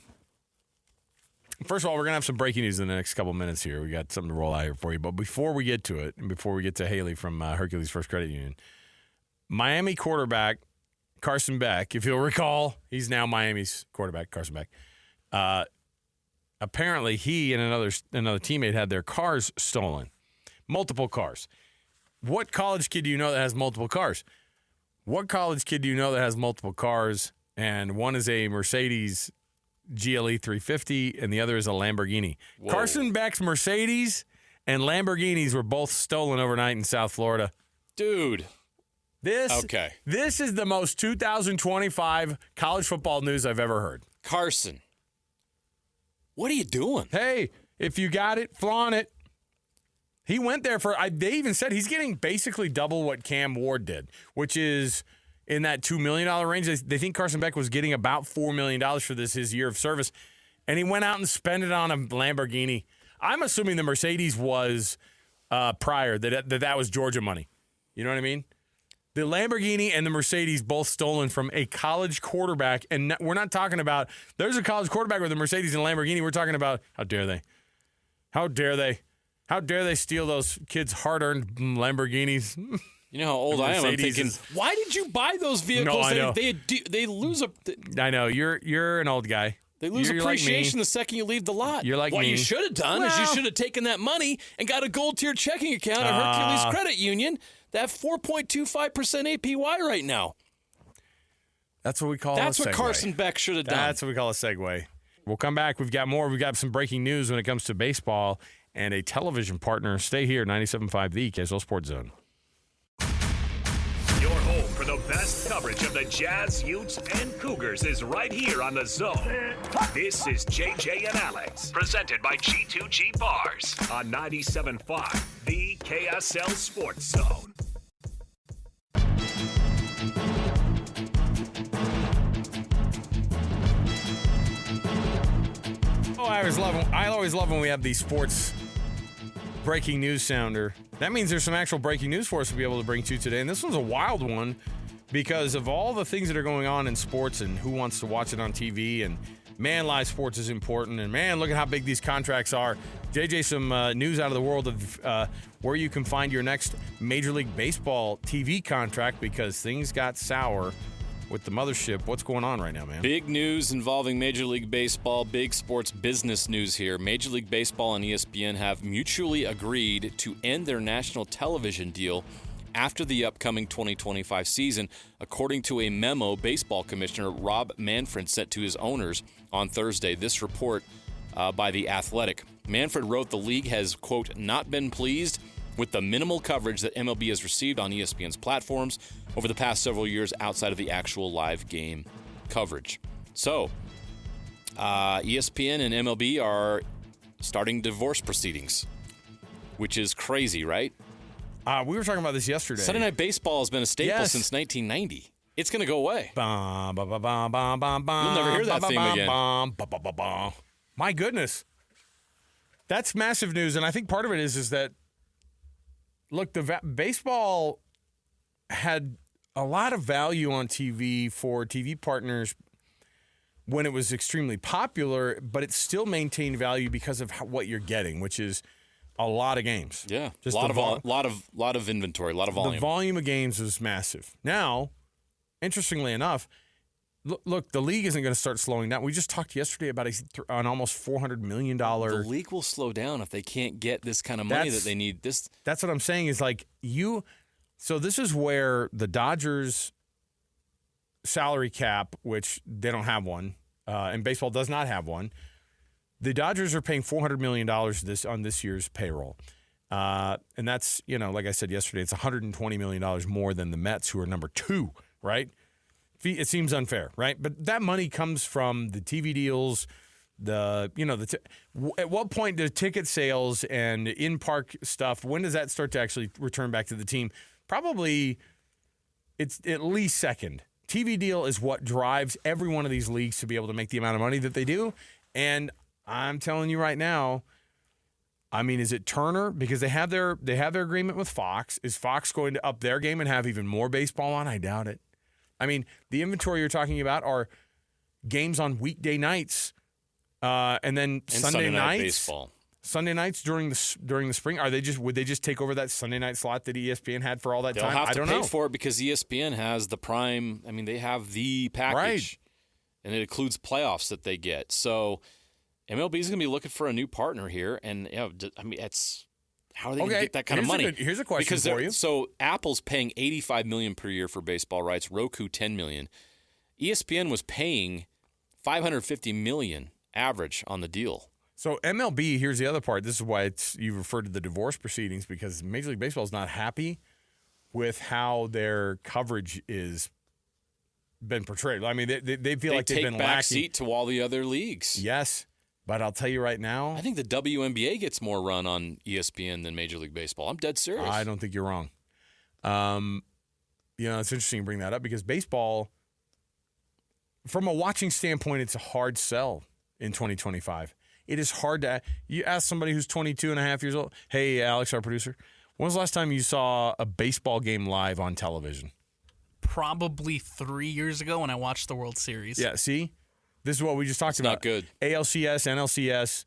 First of all, we're going to have some breaking news in the next couple minutes here. We got something to roll out here for you. But before we get to it, and before we get to Haley from Hercules First Credit Union, Miami quarterback Carson Beck, if you'll recall, he's now Miami's quarterback, Carson Beck. Apparently, he and another teammate had their cars stolen. Multiple cars. What college kid do you know that has multiple cars? What college kid do you know that has multiple cars, and one is a Mercedes GLE 350, and the other is a Lamborghini? Whoa. Carson Beck's Mercedes and Lamborghinis were both stolen overnight in South Florida. Dude. This is the most 2025 college football news I've ever heard. Carson, what are you doing? Hey, if you got it, flaunt it. He went there they even said he's getting basically double what Cam Ward did, which is in that $2 million range. They think Carson Beck was getting about $4 million for his year of service, and he went out and spent it on a Lamborghini. I'm assuming the Mercedes was prior, that was Georgia money. You know what I mean? The Lamborghini and the Mercedes both stolen from a college quarterback, and we're not talking about there's a college quarterback with a Mercedes and a Lamborghini. We're talking about how dare they? How dare they? How dare they steal those kids' hard-earned Lamborghinis? You know how old I am. I'm thinking, why did you buy those vehicles? No, I know. They lose a. I know you're an old guy. They lose appreciation the second you leave the lot. You're like me. What you should have done is you should have taken that money and got a gold-tier checking account at Hercules Credit Union. That 4.25% APY right now. That's what we call a segue. That's what Carson Beck should have done. That's what we call a segue. We'll come back. We've got more. We've got some breaking news when it comes to baseball and a television partner. Stay here, 97.5 The Casual Sports Zone. Your home for the best coverage of the Jazz, Utes, and Cougars is right here on The Zone. This is JJ and Alex, presented by G2G Bars on 97.5 The KSL Sports Zone. I always love when we have these sports breaking news sounder. That means there's some actual breaking news for us to be able to bring to you today. And this one's a wild one because of all the things that are going on in sports and who wants to watch it on TV. And man, live sports is important. And man, look at how big these contracts are. JJ, some news out of the world of where you can find your next Major League Baseball TV contract because things got sour with the mothership. What's going on right now, man? Big news involving Major League Baseball, big sports business news here. Major League Baseball and ESPN have mutually agreed to end their national television deal after the upcoming 2025 season, according to a memo Baseball Commissioner Rob Manfred sent to his owners on Thursday. This report by The Athletic. Manfred wrote the league has, quote, not been pleased with the minimal coverage that MLB has received on ESPN's platforms over the past several years outside of the actual live game coverage. So, ESPN and MLB are starting divorce proceedings, which is crazy, right? We were talking about this yesterday. Sunday Night Baseball has been a staple since 1990. It's going to go away. You'll never hear that theme again. My goodness. That's massive news, and I think part of it is that, look, baseball had a lot of value on TV for TV partners when it was extremely popular, but it still maintained value because of what you're getting, which is a lot of games. Yeah, just a lot of inventory, a lot of volume. The volume of games was massive. Now, interestingly enough, look, the league isn't going to start slowing down. We just talked yesterday about an almost $400 million. The league will slow down if they can't get this kind of money that they need. That's what I'm saying is like you. So this is where the Dodgers salary cap, which they don't have one, and baseball does not have one. The Dodgers are paying $400 million on this year's payroll. And that's, like I said yesterday, it's $120 million more than the Mets, who are number 2, right? It seems unfair, right? But that money comes from the TV deals, at what point do ticket sales and in-park stuff, when does that start to actually return back to the team? Probably it's at least second. TV deal is what drives every one of these leagues to be able to make the amount of money that they do. And I'm telling you right now, I mean, is it Turner? Because they have their agreement with Fox. Is Fox going to up their game and have even more baseball on? I doubt it. I mean, the inventory you're talking about are games on weekday nights And then Sunday night nights, baseball. Sunday nights during the spring, would they just take over that Sunday night slot that ESPN had for all that They'll time? have I to don't pay know. for it because ESPN has the prime. I mean, they have the package, Right. and it includes playoffs that they get. So MLB is going to be looking for a new partner here, and I mean, how are they going to get that kind of money? Here's a question for you. So Apple's paying $85 million per year for baseball rights. Roku $10 million. ESPN was paying $550 million average on the deal. So MLB, here's the other part. This is why you referred to the divorce proceedings, because Major League Baseball is not happy with how their coverage is been portrayed. I mean, they feel like they've been take back lacking. seat to all the other leagues. Yes, but I'll tell you right now, I think the WNBA gets more run on ESPN than Major League Baseball. I'm dead serious. I don't think you're wrong. It's interesting you bring that up because baseball, from a watching standpoint, it's a hard sell in 2025. It is hard to – you ask somebody who's 22 and a half years old, hey, Alex, our producer, when was the last time you saw a baseball game live on television? Probably 3 years ago when I watched the World Series. Yeah, see? This is what we just talked about. Not good. ALCS, NLCS,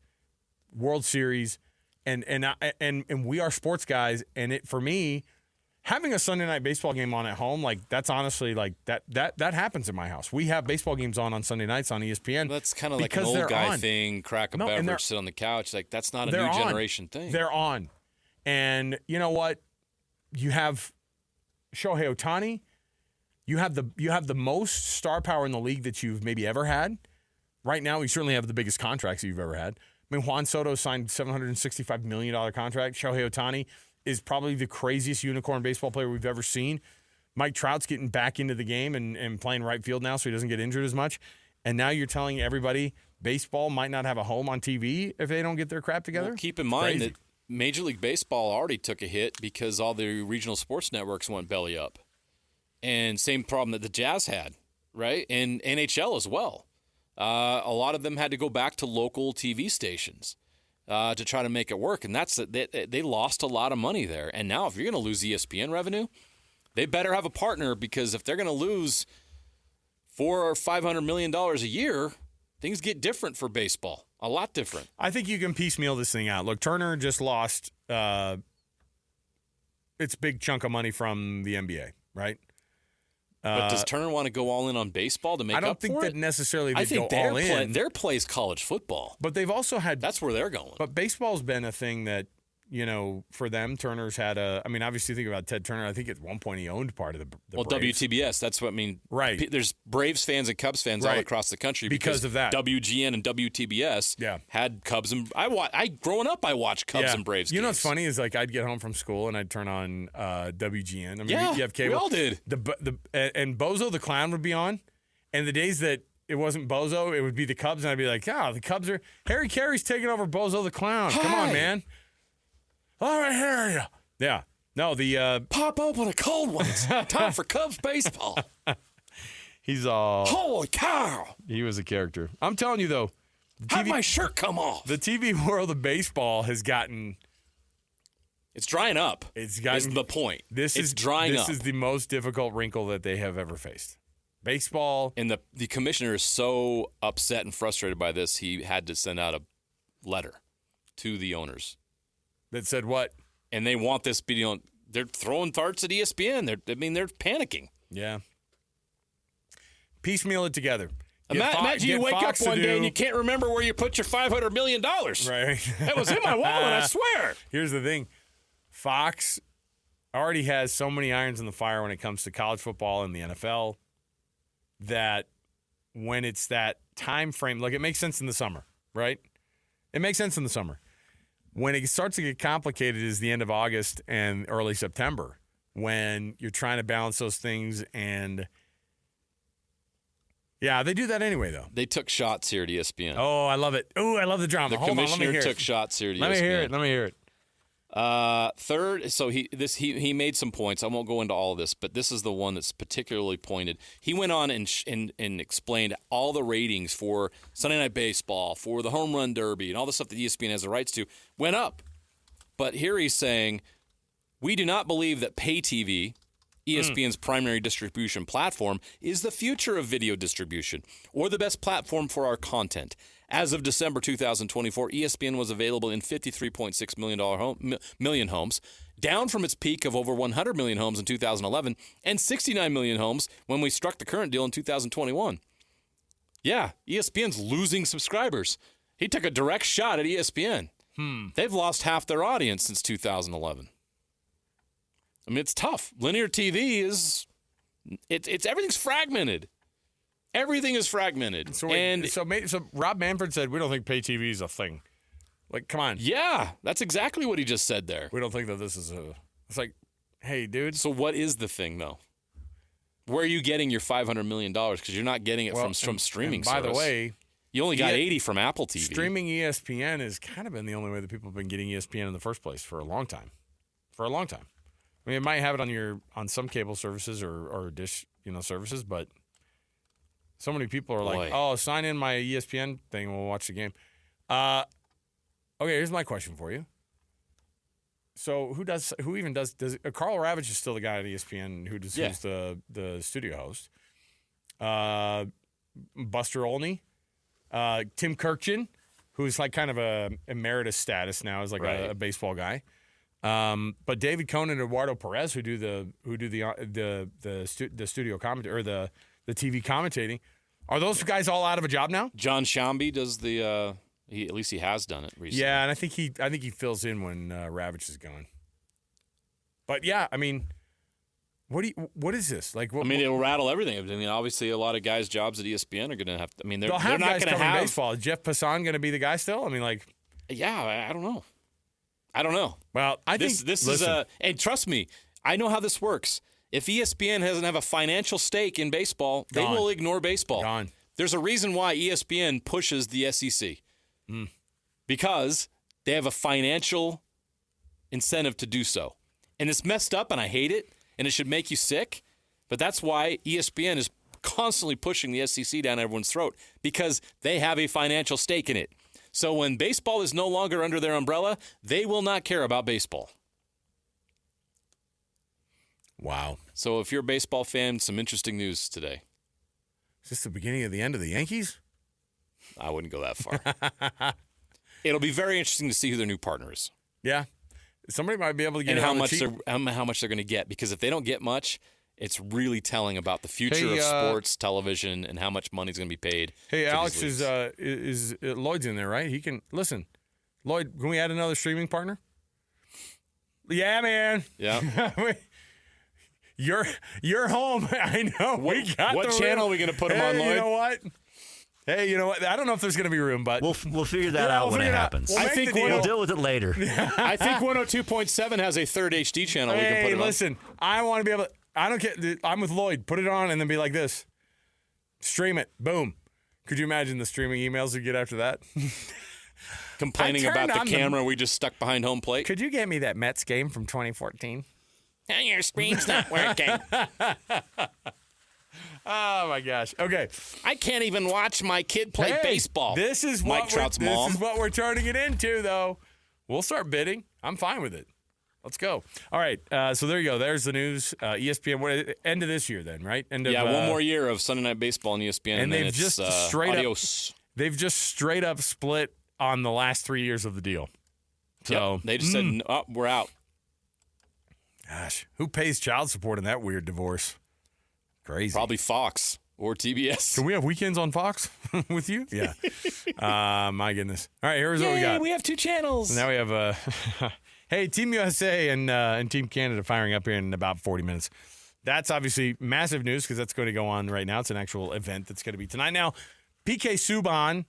World Series, and we are sports guys, and for me – having a Sunday night baseball game on at home, like that's honestly like that happens in my house. We have baseball games on Sunday nights on ESPN. That's kind of like an old guy thing, crack a beverage, sit on the couch. Like that's not a new generation thing. They're on. And you know what? You have Shohei Ohtani. You have the most star power in the league that you've maybe ever had. Right now, you certainly have the biggest contracts you've ever had. I mean, Juan Soto signed a $765 million contract. Shohei Ohtani is probably the craziest unicorn baseball player we've ever seen. Mike Trout's getting back into the game and playing right field now so he doesn't get injured as much. And now you're telling everybody baseball might not have a home on TV if they don't get their crap together? Well, keep in mind that Major League Baseball already took a hit because all the regional sports networks went belly up. And same problem that the Jazz had, right? And NHL as well. A lot of them had to go back to local TV stations to try to make it work. And they lost a lot of money there. And now if you're going to lose ESPN revenue, they better have a partner, because if they're going to lose $400 or $500 million a year, things get different for baseball. A lot different. I think you can piecemeal this thing out. Look, Turner just lost its big chunk of money from the NBA, right? But does Turner want to go all in on baseball to make up for it? I don't think that necessarily they go all in. Their play is college football. But they've also had... That's where they're going. But baseball's been a thing that, for them, Turner's had obviously think about Ted Turner. I think at one point he owned part of the Braves. WTBS, that's what I mean. Right. There's Braves fans and Cubs fans all across the country because of that. WGN and WTBS had Cubs and... growing up, I watched Cubs and Braves games. You know what's funny is I'd get home from school and I'd turn on WGN. I mean, you have cable. We all did. And Bozo the Clown would be on. And the days that it wasn't Bozo, it would be the Cubs. And I'd be like, the Cubs are... Harry Carey's taking over Bozo the Clown. Come on, man. All right, Harry. Yeah. No, the... Pop open a cold one. Time for Cubs baseball. He's all... Holy cow. He was a character. I'm telling you, though. How'd my shirt come off? The TV world of baseball has gotten... It's drying up. It's gotten... Is the point. It's drying up. This is the most difficult wrinkle that they have ever faced. Baseball... And the commissioner is so upset and frustrated by this, he had to send out a letter to the owners. That said what? And they want this video. They're throwing darts at ESPN. They're panicking. Yeah. Piecemeal it together. Imagine you wake up one day and you can't remember where you put your $500 million. Right. That was in my wallet, I swear. Here's the thing. Fox already has so many irons in the fire when it comes to college football and the NFL that when it's that time frame, look, it makes sense in the summer, right? It makes sense in the summer. When it starts to get complicated is the end of August and early September, when you're trying to balance those things. And yeah, they do that anyway, though. They took shots here at ESPN. Oh, I love it. Oh, I love the drama. The commissioner took shots here at ESPN. Let me hear it. Third, so he made some points. I won't go into all of this, but this is the one that's particularly pointed. He went on and explained all the ratings for Sunday Night Baseball, for the Home Run Derby, and all the stuff that ESPN has the rights to went up. But here he's saying, we do not believe that pay TV ESPN's primary distribution platform is the future of video distribution, or the best platform for our content. As of December 2024, ESPN was available in 53.6 million homes, down from its peak of over 100 million homes in 2011 and 69 million homes when we struck the current deal in 2021. Yeah, ESPN's losing subscribers. He took a direct shot at ESPN. They've lost half their audience since 2011. I mean, it's tough. Linear TV is it's everything's fragmented. Everything is fragmented. So Rob Manfred said we don't think pay TV is a thing. Like, come on. Yeah, that's exactly what he just said there. We don't think that this is a. It's like, hey, dude. So what is the thing though? Where are you getting your $500 million? Because you're not getting it from streaming. And by service. the way, you only got 80 from Apple TV. Streaming ESPN has kind of been the only way that people have been getting ESPN in the first place for a long time. I mean, it might have it on some cable services or dish services, but so many people are like, "Oh, sign in my ESPN thing and we'll watch the game." Okay, here's my question for you. So who even does Carl Ravitch is still the guy at ESPN who's the studio host. Buster Olney, Tim Kirkchin, who's like kind of a emeritus status now, is like a baseball guy. But David Cohn and Eduardo Perez, who do the studio commentary or the TV commentating, are those guys all out of a job now? John Shambi does the. At least he has done it recently. Yeah, and I think he fills in when Ravitch is gone. But yeah, I mean, what is this like? It'll rattle everything. I mean, obviously, a lot of guys' jobs at ESPN are going to have. I mean, they're not going to have baseball. Is Jeff Passan going to be the guy still? I mean, like, yeah, I don't know. Well, I think this is a. And trust me, I know how this works. If ESPN doesn't have a financial stake in baseball, they will ignore baseball. Gone. There's a reason why ESPN pushes the SEC. Because they have a financial incentive to do so. And it's messed up, and I hate it, and it should make you sick. But that's why ESPN is constantly pushing the SEC down everyone's throat, because they have a financial stake in it. So when baseball is no longer under their umbrella, they will not care about baseball. Wow. So if you're a baseball fan, some interesting news today. Is this the beginning of the end of the Yankees? I wouldn't go that far. It'll be very interesting to see who their new partner is. Yeah. Somebody might be able to get how much they're going to get, because if they don't get much, it's really telling about the future of sports, television, and how much money is going to be paid. Hey, Alex is Lloyd's in there, right? He can listen. Lloyd, can we add another streaming partner? Yeah, man. Yeah. You're home. I know. What channel are we going to put him on, Lloyd? You know what? Hey, you know what? I don't know if there's going to be room, but we'll figure that out when it happens. I think we'll deal with it later. I think 102.7 has a third HD channel we can put it on. Listen, I want to be able to. I don't care. I'm with Lloyd. Put it on and then be like this. Stream it. Boom. Could you imagine the streaming emails we get after that? Complaining about the camera we just stuck behind home plate. Could you get me that Mets game from 2014? Your screen's not working. Oh my gosh. Okay. I can't even watch my kid play baseball. This is Mike Trout's mom. This is what we're turning it into, though. We'll start bidding. I'm fine with it. Let's go. All right. So there you go. There's the news. ESPN. End of this year, then, right? One more year of Sunday Night Baseball on ESPN, and they've just They've just straight up split on the last 3 years of the deal. So they just said, "Oh, we're out." Gosh, who pays child support in that weird divorce? Crazy. Probably Fox or TBS. Can we have weekends on Fox with you? Yeah. My goodness. All right, here's what we got. We have two channels. Now we have hey, Team USA and Team Canada firing up here in about 40 minutes. That's obviously massive news because that's going to go on right now. It's an actual event that's going to be tonight. Now, PK Subban,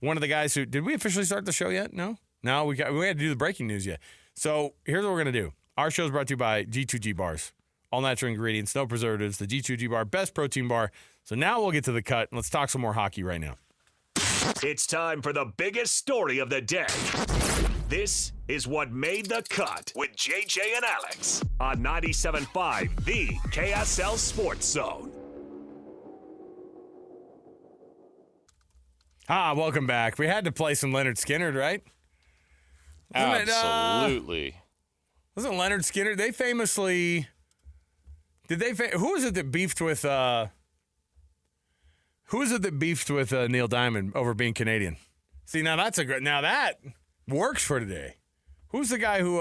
one of the guys who – did we officially start the show yet? No? No, we had to do the breaking news yet. So here's what we're going to do. Our show is brought to you by G2G Bars. All natural ingredients, no preservatives. The G2G Bar, best protein bar. So now we'll get to the cut, and let's talk some more hockey right now. It's time for the biggest story of the day. This is what made the cut with JJ and Alex on 97.5, the KSL Sports Zone. Welcome back. We had to play some Leonard Skinner, right? Absolutely. Wasn't Leonard Skinner? They famously Did they? Who was it that beefed with? Who is it that beefed with Neil Diamond over being Canadian? See, now that's a good. Now that works for today. Who's the guy who?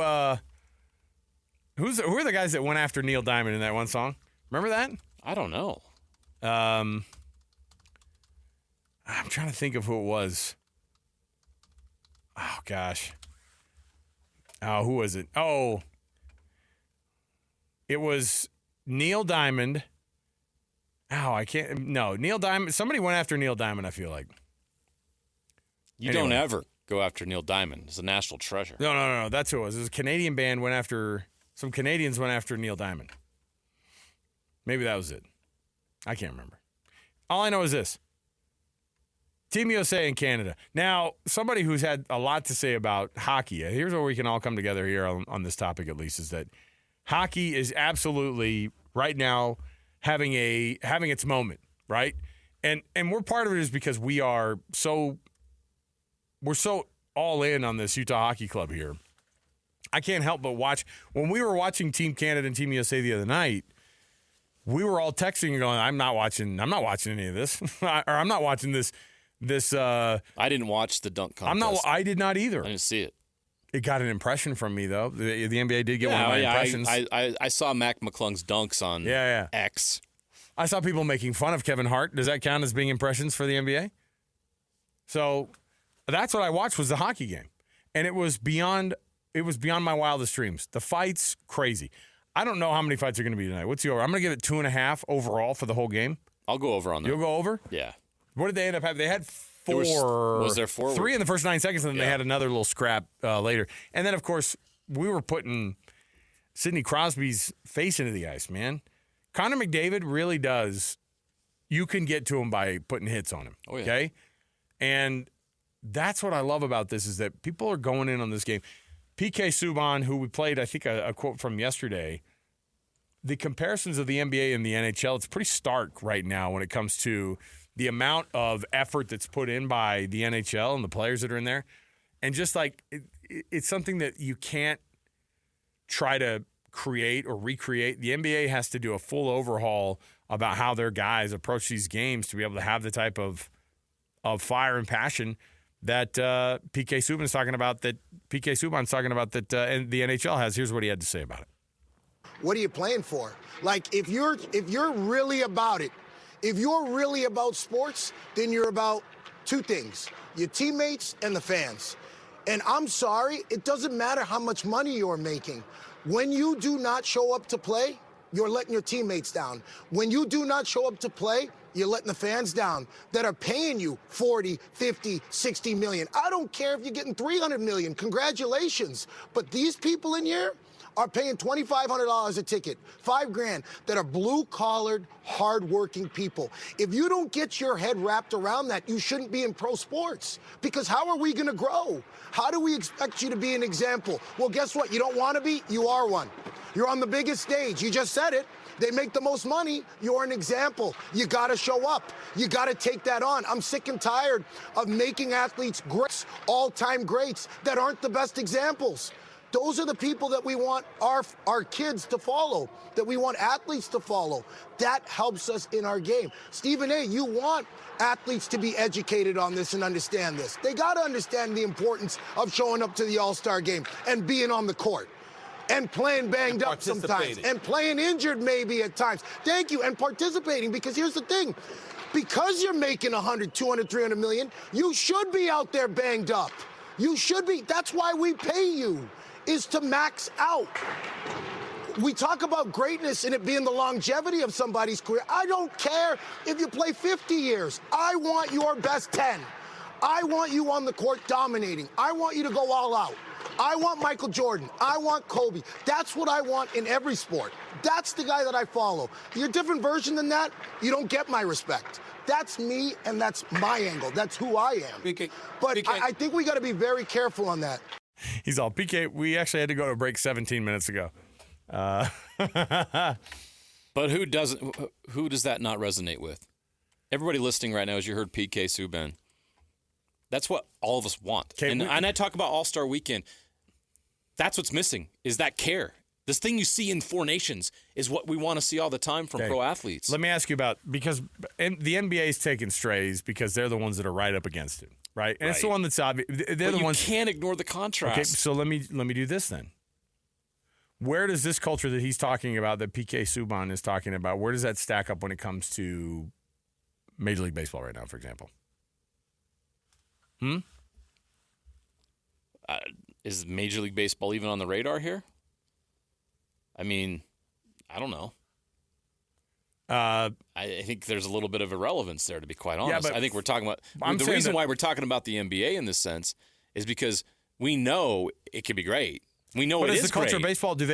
Who are the guys that went after Neil Diamond in that one song? Remember that? I don't know. I'm trying to think of who it was. Oh gosh. Oh, who was it? Oh, it was Neil Diamond. Oh, I can't. No, Neil Diamond. Somebody went after Neil Diamond, I feel like. You don't ever go after Neil Diamond. He's a national treasure. No. That's who it was. It was a Canadian band went after, some Canadians went after Neil Diamond. Maybe that was it. I can't remember. All I know is this. Team USA in Canada. Now, somebody who's had a lot to say about hockey, here's where we can all come together here on this topic at least, is that hockey is absolutely, right now, having its moment, right? And we're part of it is because we're so all in on this Utah Hockey Club here. I can't help but watch. When we were watching Team Canada and Team USA the other night, we were all texting and going, I'm not watching any of this. Or I'm not watching this. I didn't watch the dunk contest. I did not either. I didn't see it. It got an impression from me, though. The NBA did get one of my impressions. I saw Mac McClung's dunks on X. I saw people making fun of Kevin Hart. Does that count as being impressions for the NBA? So that's what I watched was the hockey game. And it was beyond my wildest dreams. The fights, crazy. I don't know how many fights are going to be tonight. What's the over? I'm going to give it 2.5 overall for the whole game. I'll go over on that. You'll go over? Yeah. What did they end up having? They had 4. Was there 4? 3 in the first 9 seconds, and then they had another little scrap later. And then, of course, we were putting Sidney Crosby's face into the ice, man. Connor McDavid really does. You can get to him by putting hits on him. Oh, yeah. Okay? And that's what I love about this is that people are going in on this game. PK Subban, who we played, I think, a quote from yesterday, the comparisons of the NBA and the NHL, it's pretty stark right now when it comes to the amount of effort that's put in by the NHL and the players that are in there. And just like it's something that you can't try to create or recreate. The NBA has to do a full overhaul about how their guys approach these games to be able to have the type of fire and passion that PK Subban's talking about, and the NHL has. Here's what he had to say about it. What are you playing for? Like, if you're really about it, if you're really about sports, then you're about 2 things, your teammates and the fans. And I'm sorry, it doesn't matter how much money you're making. When you do not show up to play, you're letting your teammates down. When you do not show up to play, you're letting the fans down that are paying you 40, 50, 60 million. I don't care if you're getting 300 million. Congratulations. But these people in here are paying $2,500 a ticket, $5,000, that are blue-collared, hard-working people. If you don't get your head wrapped around that, you shouldn't be in pro sports. Because how are we going to grow? How do we expect you to be an example? Well, guess what? You don't want to be? You are one. You're on the biggest stage. You just said it. They make the most money. You're an example. You got to show up. You got to take that on. I'm sick and tired of making athletes greats, all-time greats, that aren't the best examples. Those are the people that we want our kids to follow, that we want athletes to follow. That helps us in our game. Stephen A., you want athletes to be educated on this and understand this. They got to understand the importance of showing up to the All-Star game and being on the court and playing banged up sometimes and playing injured maybe at times. Thank you. And participating, because here's the thing. Because you're making 100, 200, 300 million, you should be out there banged up. You should be. That's why we pay you, is to max out. We talk about greatness and it being the longevity of somebody's career. I don't care if you play 50 years. I want your best 10. I want you on the court dominating. I want you to go all out. I want Michael Jordan. I want Kobe. That's what I want in every sport. That's the guy that I follow. You're a different version than that, you don't get my respect. That's me, and that's my angle. That's who I am. But I think we got to be very careful on that. He's all, PK, we actually had to go to a break 17 minutes ago. But who does that not resonate with? Everybody listening right now, as you heard PK Subban, that's what all of us want. And I talk about All-Star Weekend. That's what's missing, is that care. This thing you see in Four Nations is what we want to see all the time from pro athletes. Let me ask you about, because the NBA is taking strays because they're the ones that are right up against it, right? And it's the one that's obvious. They're the ones. You can't ignore the contrast. Okay, so let me do this then. Where does this culture that he's talking about, that PK Subban is talking about, where does that stack up when it comes to Major League Baseball right now, for example? Is Major League Baseball even on the radar here? I mean, I don't know. I think there's a little bit of irrelevance there, to be quite honest. I think we're talking about the reason why we're talking about the NBA in this sense is because we know it could be great. We know it is the culture great. of baseball? Do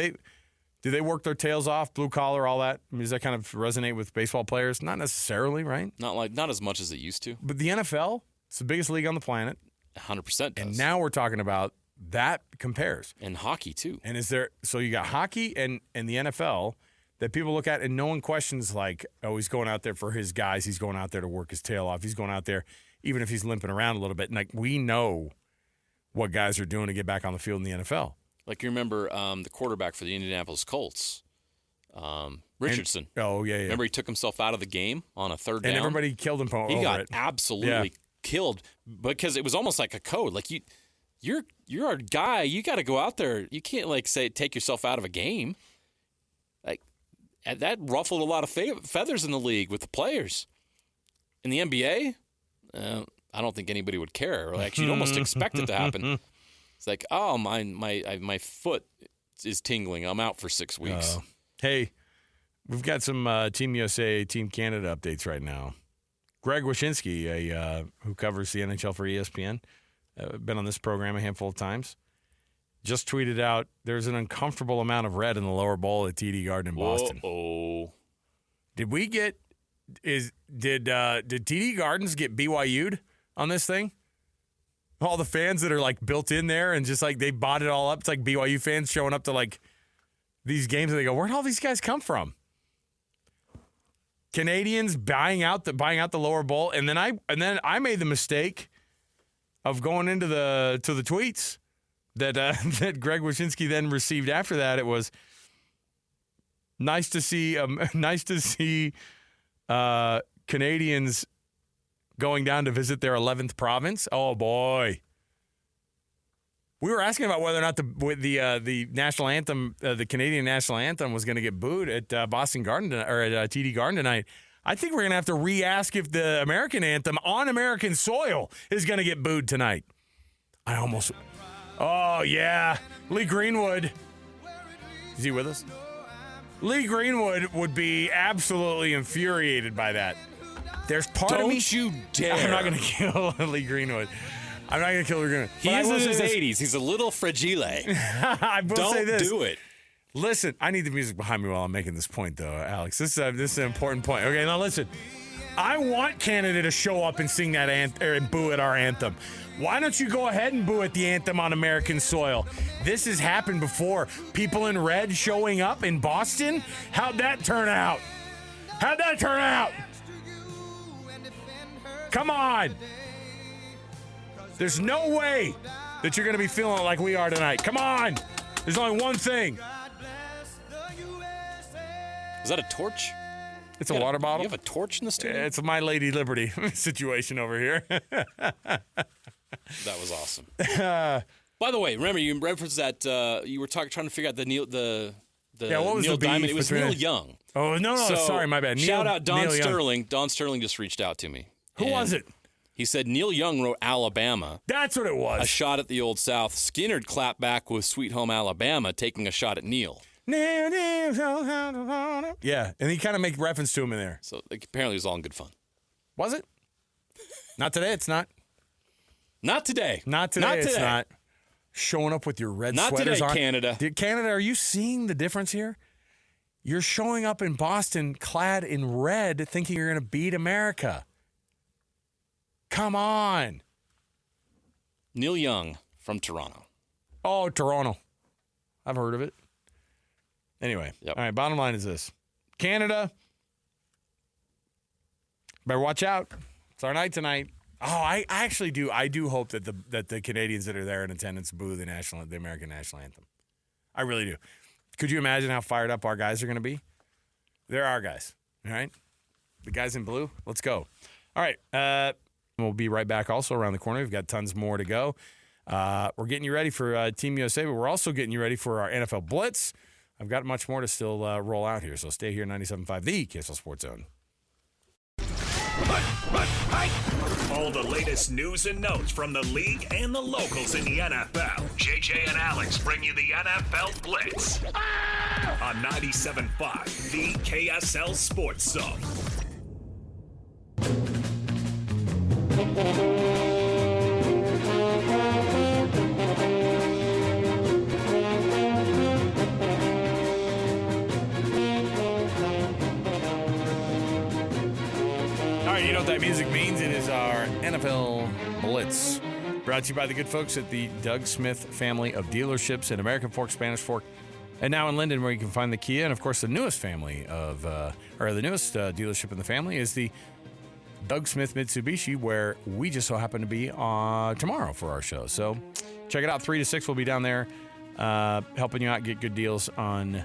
they work their tails off, blue collar, all that? I mean, does that kind of resonate with baseball players? Not necessarily, right? Not as much as it used to. But the NFL, it's the biggest league on the planet. 100% does. And now we're talking about that compares. And hockey, too. And so you got hockey and the NFL that people look at, and no one questions like, oh, he's going out there for his guys. He's going out there to work his tail off. He's going out there, even if he's limping around a little bit. And like, we know what guys are doing to get back on the field in the NFL. Like, you remember the quarterback for the Indianapolis Colts, Richardson. Remember he took himself out of the game on a third down? And everybody killed him over it. He got absolutely killed because it was almost like a code. Like, you're a guy. You got to go out there. You can't, like, say take yourself out of a game. Like, that ruffled a lot of feathers in the league with the players. In the NBA, I don't think anybody would care. Like, you'd almost expect it to happen. It's like, oh, my foot is tingling. I'm out for 6 weeks. Hey, we've got some Team USA, Team Canada updates right now. Greg Wyshynski, who covers the NHL for ESPN, been on this program a handful of times, just tweeted out there's an uncomfortable amount of red in the lower bowl at TD Garden in Boston. Did TD Gardens get BYU'd on this thing? All the fans that are like built in there and just like they bought it all up. It's like BYU fans showing up to like these games and they go, where'd all these guys come from? Canadians buying out the lower bowl, and then I made the mistake of going into the tweets that that Greg Wyshynski then received after that. It was nice to see Canadians going down to visit their 11th province. Oh boy. We were asking about whether or not the national anthem, the Canadian national anthem, was going to get booed at Boston Garden or at TD Garden tonight. I think we're going to have to re-ask if the American anthem on American soil is going to get booed tonight. Oh yeah, Lee Greenwood. Is he with us? Lee Greenwood would be absolutely infuriated by that. There's part of me. Don't you dare! I'm not going to kill Lee Greenwood. I'm not going to kill Lee Greenwood. He is in his 80s. He's a little fragile. I will Don't say this. do it. Listen, I need the music behind me while I'm making this point, though, Alex. This is an important point. Okay, now listen. I want Canada to show up and sing that and boo at our anthem. Why don't you go ahead and boo at the anthem on American soil? This has happened before. People in red showing up in Boston. How'd that turn out? Come on. There's no way that you're going to be feeling it like we are tonight. Come on. There's only one thing. Is that a torch? It's a water bottle. You have a torch in the studio? It's a My Lady Liberty situation over here. That was awesome. By the way, remember you referenced that you were trying to figure out the Neil what was Neil the Diamond. It was between Neil Young. Oh no, So, sorry, my bad. Shout out Don Neil Sterling. Young. Don Sterling just reached out to me. Who was it? He said Neil Young wrote Alabama. That's what it was. A shot at the Old South. Skinner clapped back with Sweet Home Alabama, taking a shot at Neil. Yeah, and he kind of made reference to him in there. So apparently it was all in good fun. Was it? Not today, it's not. Not today. Not today, it's not. Showing up with your red sweaters today, on. Canada. Canada, are you seeing the difference here? You're showing up in Boston clad in red thinking you're going to beat America. Come on. Neil Young from Toronto. Oh, Toronto. I've heard of it. Anyway, All right, bottom line is this. Canada, better watch out. It's our night tonight. Oh, I actually do. I do hope that the Canadians that are there in attendance boo the American national anthem. I really do. Could you imagine how fired up our guys are going to be? They're our guys, all right? The guys in blue, let's go. All right, we'll be right back also around the corner. We've got tons more to go. We're getting you ready for Team USA, but we're also getting you ready for our NFL Blitz. I've got much more to still roll out here, so stay here, 97.5, the KSL Sports Zone. All the latest news and notes from the league and the locals in the NFL. JJ and Alex bring you the NFL Blitz on 97.5, the KSL Sports Zone. You know what that music means? It is our NFL Blitz. Brought to you by the good folks at the Doug Smith family of dealerships in American Fork, Spanish Fork, and now in Linden, where you can find the Kia. And, of course, the newest family of, the newest dealership in the family is the Doug Smith Mitsubishi, where we just so happen to be tomorrow for our show. So check it out. 3 to 6 we'll be down there helping you out, get good deals on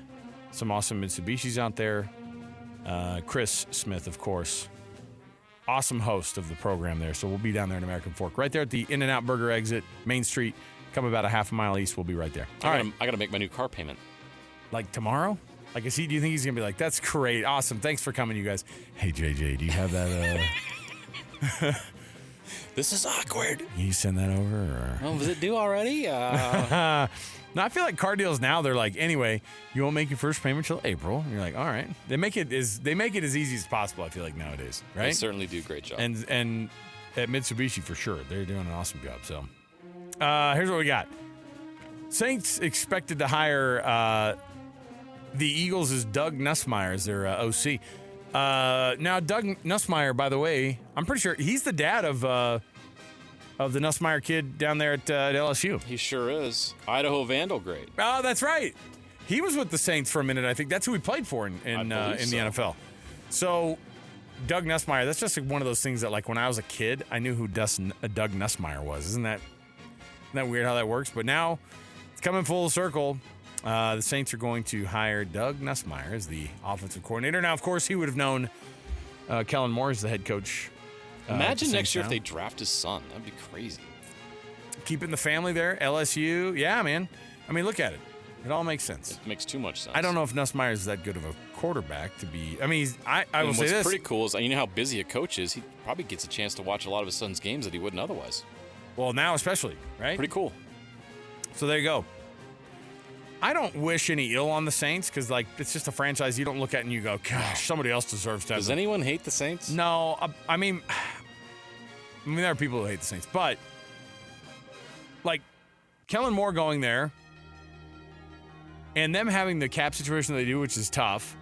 some awesome Mitsubishis out there. Chris Smith, of course. Awesome host of the program there. So we'll be down there in American Fork. Right there at the In-N-Out Burger exit, Main Street. Come about a half a mile east. We'll be right there. All right. I got to make my new car payment. Like tomorrow? Like, do you think he's going to be like, that's great. Awesome. Thanks for coming, you guys. Hey, JJ, do you have that? This is awkward. Can you send that over? Or? Oh, was it due already? No, I feel like car deals now, they're like, anyway, you won't make your first payment till April. And you're like, all right. They make it as easy as possible, I feel like, nowadays, right? They certainly do a great job. And at Mitsubishi, for sure, they're doing an awesome job. So here's what we got. Saints expected to hire the Eagles' Doug Nussmeier as their OC. Now, Doug Nussmeier, by the way, I'm pretty sure he's the dad of the Nussmeier kid down there at LSU. He sure is. Idaho Vandal grade. Oh, that's right. He was with the Saints for a minute, I think. That's who he played for in the NFL. So, Doug Nussmeier, that's just like one of those things that, like, when I was a kid, I knew who Doug Nussmeier was. Isn't that weird how that works? But now, it's coming full circle. The Saints are going to hire Doug Nussmeier as the offensive coordinator. Now, of course, he would have known Kellen Moore as the head coach. Imagine next year if they draft his son. That'd be crazy. Keeping the family there, LSU. Yeah, man. I mean, look at it. It all makes sense. It makes too much sense. I don't know if Nussmeier is that good of a quarterback to be. I mean, I will say this. What's pretty cool is, you know how busy a coach is. He probably gets a chance to watch a lot of his son's games that he wouldn't otherwise. Well, now especially, right? Pretty cool. So there you go. I don't wish any ill on the Saints because, like, it's just a franchise you don't look at and you go, gosh, somebody else deserves to have Does anyone hate the Saints? No. I mean, there are people who hate the Saints. But, like, Kellen Moore going there and them having the cap situation they do, which is tough,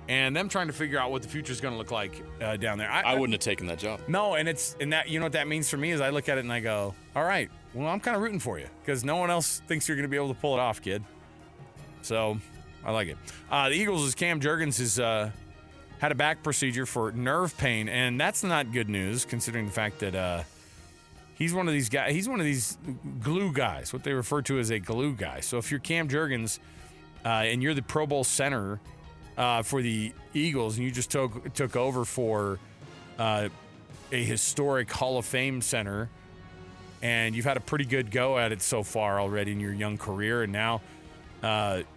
and them trying to figure out what the future is going to look like down there. I wouldn't have taken that job. No, and that, you know what that means for me is I look at it and I go, all right, well, I'm kind of rooting for you because no one else thinks you're going to be able to pull it off, kid. So, I like it. The Eagles' Cam Jurgens has had a back procedure for nerve pain, and that's not good news considering the fact that he's one of these guys. He's one of these glue guys, what they refer to as a glue guy. So, if you're Cam Jurgens and you're the Pro Bowl center for the Eagles, and you just took over for a historic Hall of Fame center, and you've had a pretty good go at it so far already in your young career, and now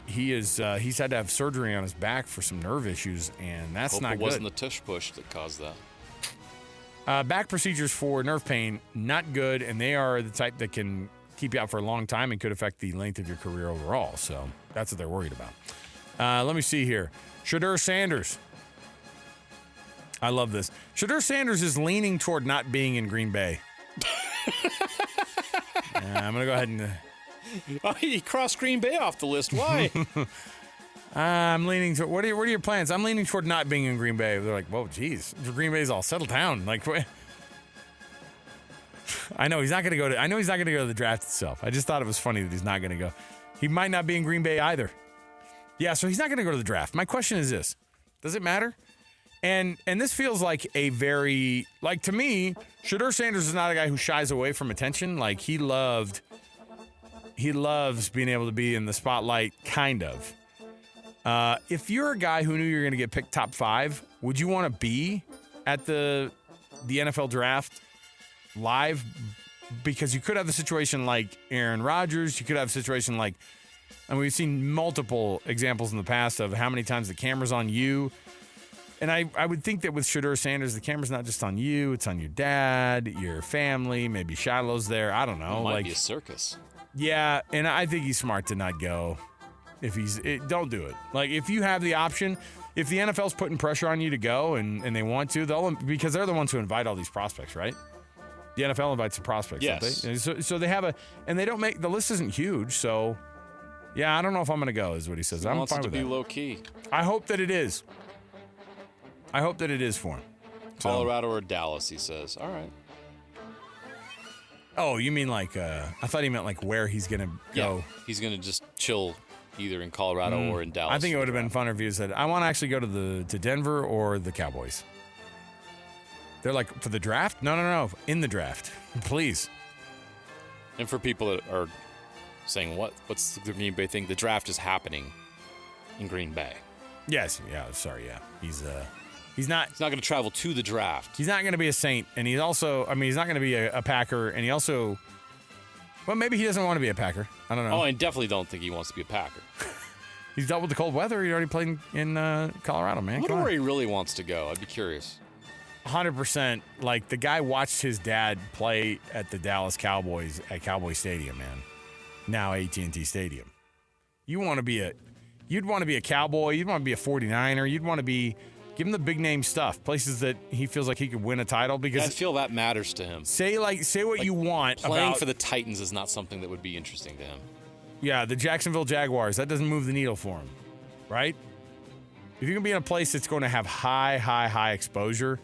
he's had to have surgery on his back for some nerve issues, and that's not good. It wasn't the tush push that caused that. Back procedures for nerve pain, not good, and they are the type that can keep you out for a long time and could affect the length of your career overall. So that's what they're worried about. Let me see here. Shedeur Sanders. I love this. Shedeur Sanders is leaning toward not being in Green Bay. I'm going to go ahead and... He crossed Green Bay off the list. Why? I'm leaning toward... What are your plans? I'm leaning toward not being in Green Bay. They're like, whoa, geez. Green Bay's all settled down. Like, what? I know he's not going to go to the draft itself. I just thought it was funny that he's not going to go. He might not be in Green Bay either. Yeah, so he's not going to go to the draft. My question is this. Does it matter? And this feels like a very... Like, to me, Shedeur Sanders is not a guy who shies away from attention. Like, he loves being able to be in the spotlight, kind of. If you're a guy who knew you were going to get picked top 5, would you want to be at the NFL draft live? Because you could have a situation like Aaron Rodgers. You could have a situation like, and we've seen multiple examples in the past of how many times the camera's on you. And I would think that with Shedeur Sanders, the camera's not just on you. It's on your dad, your family, maybe Shiloh's there. I don't know. It might be a circus. Yeah, and I think he's smart to not go. Don't do it. Like, if you have the option, if the NFL's putting pressure on you to go and they want to, because they're the ones who invite all these prospects, right? The NFL invites the prospects, yes. Don't they? So they have and they don't make, the list isn't huge, so yeah, I don't know if I'm going to go, is what he says. I'm fine with that. He wants it to be low key. I hope that it is. I hope that it is for him. Colorado or Dallas, he says. All right. Oh, you mean like, I thought he meant like where he's going to go. Yeah, he's going to just chill either in Colorado or in Dallas. I think it would have been funner if he said, I want to actually go to Denver or the Cowboys. They're like, for the draft? No. In the draft. Please. And for people that are saying, what's the Green Bay thing? The draft is happening in Green Bay. Yes. Yeah. Sorry. Yeah. He's not going to travel to the draft. He's not going to be a Saint. And he's also, he's not going to be a Packer. And he also, well, maybe he doesn't want to be a Packer. I don't know. Oh, I definitely don't think he wants to be a Packer. He's dealt with the cold weather. He already played in Colorado, man. I wonder where he really wants to go. I'd be curious. 100%. Like, the guy watched his dad play at the Dallas Cowboys at Cowboy Stadium, man. Now AT&T Stadium. You'd want to be a Cowboy. You'd want to be a 49er. You'd want to be, give him the big name stuff, places that he feels like he could win a title. Because I feel that matters to him. Say what you want. Playing for the Titans is not something that would be interesting to him. Yeah, the Jacksonville Jaguars. That doesn't move the needle for him, right? If you're going to be in a place that's going to have high exposure,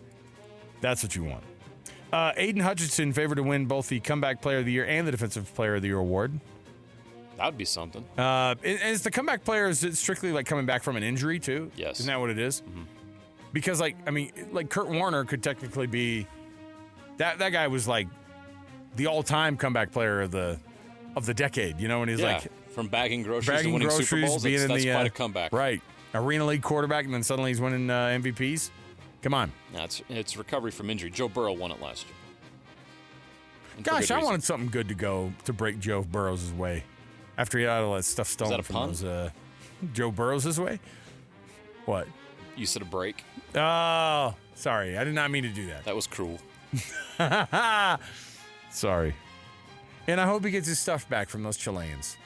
that's what you want. Aiden Hutchinson favored to win both the Comeback Player of the Year and the Defensive Player of the Year award. That would be something. And is the comeback player, is it strictly like coming back from an injury too? Yes. Isn't that what it is? Mm-hmm. Because like Kurt Warner could technically be, that guy was like the all-time comeback player of the decade, you know, and he's like from bagging groceries to winning Super Bowls, that's quite a comeback. Right. Arena League quarterback, and then suddenly he's winning MVPs. Come on. No, it's recovery from injury. Joe Burrow won it last year. Gosh, I wanted something good to go to break Joe Burrow's way after he had all that stuff stolen from those Joe Burrow's way. What? You said a break? Oh, sorry. I did not mean to do that. That was cruel. Sorry. And I hope he gets his stuff back from those Chileans.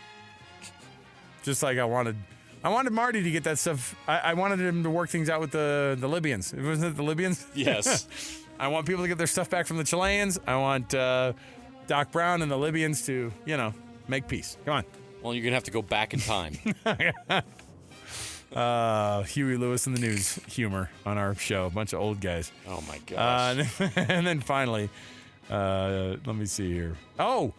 Just like I wanted Marty to get that stuff. I wanted him to work things out with the Libyans. Wasn't it the Libyans? Yes. I want people to get their stuff back from the Chileans. I want Doc Brown and the Libyans to, make peace. Come on. Well, you're going to have to go back in time. Huey Lewis and the News humor on our show. A bunch of old guys. Oh, my gosh. And then finally, let me see here. Oh,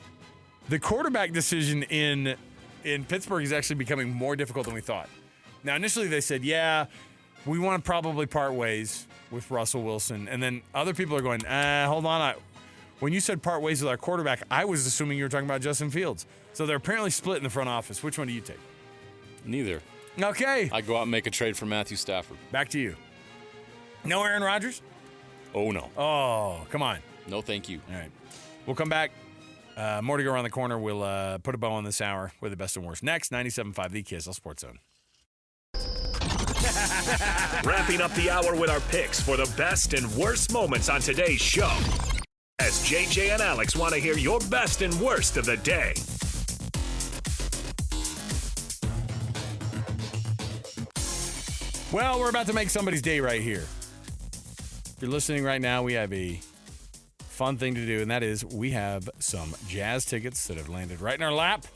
the quarterback decision in Pittsburgh is actually becoming more difficult than we thought. Now, initially they said, yeah, we want to probably part ways with Russell Wilson. And then other people are going, hold on. When you said part ways with our quarterback, I was assuming you were talking about Justin Fields. So they're apparently split in the front office. Which one do you take? Neither. Okay. I go out and make a trade for Matthew Stafford. Back to you. No Aaron Rodgers? Oh, no. Oh, come on. No, thank you. All right. We'll come back. More to go around the corner. We'll put a bow on this hour with the best and worst. Next, 97.5, the KSL Sports Zone. Wrapping up the hour with our picks for the best and worst moments on today's show. As JJ and Alex want to hear your best and worst of the day. Well, we're about to make somebody's day right here. If you're listening right now, we have a fun thing to do, and that is we have some Jazz tickets that have landed right in our lap.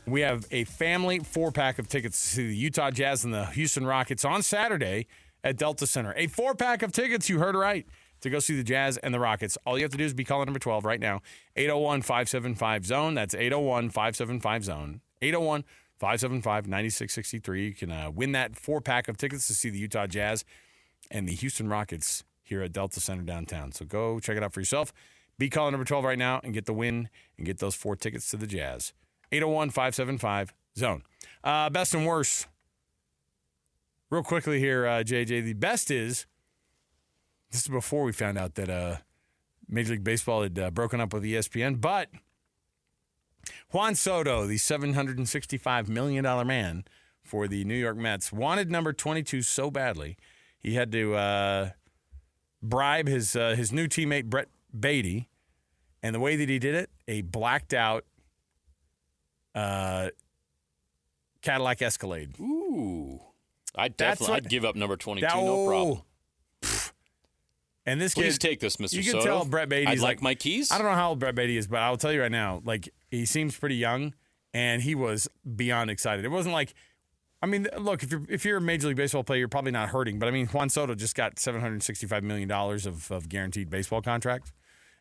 We have a family 4-pack of tickets to see the Utah Jazz and the Houston Rockets on Saturday at Delta Center. A 4-pack of tickets, you heard right, to go see the Jazz and the Rockets. All you have to do is be calling number 12 right now, 801-575-ZONE. That's 801-575-ZONE. 801-575-9663. You can win that 4-pack of tickets to see the Utah Jazz and the Houston Rockets here at Delta Center downtown. So go check it out for yourself. Be calling number 12 right now and get the win and get those 4 tickets to the Jazz. 801-575-ZONE. Best and worst. real quickly here, JJ, the best is, this is before we found out that Major League Baseball had broken up with ESPN, but Juan Soto, the $765 million man for the New York Mets, wanted number 22 so badly, he had to bribe his new teammate Brett Beatty, and the way that he did it, a blacked out Cadillac Escalade. Ooh. I'd give up number 22, no problem. And this Please kid, take this, Mr. You can Soto. tell Brett Beatty's I'd like my keys. I don't know how old Brett Beatty is, but I'll tell you right now, like, he seems pretty young, and he was beyond excited. It wasn't like, I mean, look, if you're a Major League Baseball player, you're probably not hurting. But, I mean, Juan Soto just got $765 million of guaranteed baseball contracts.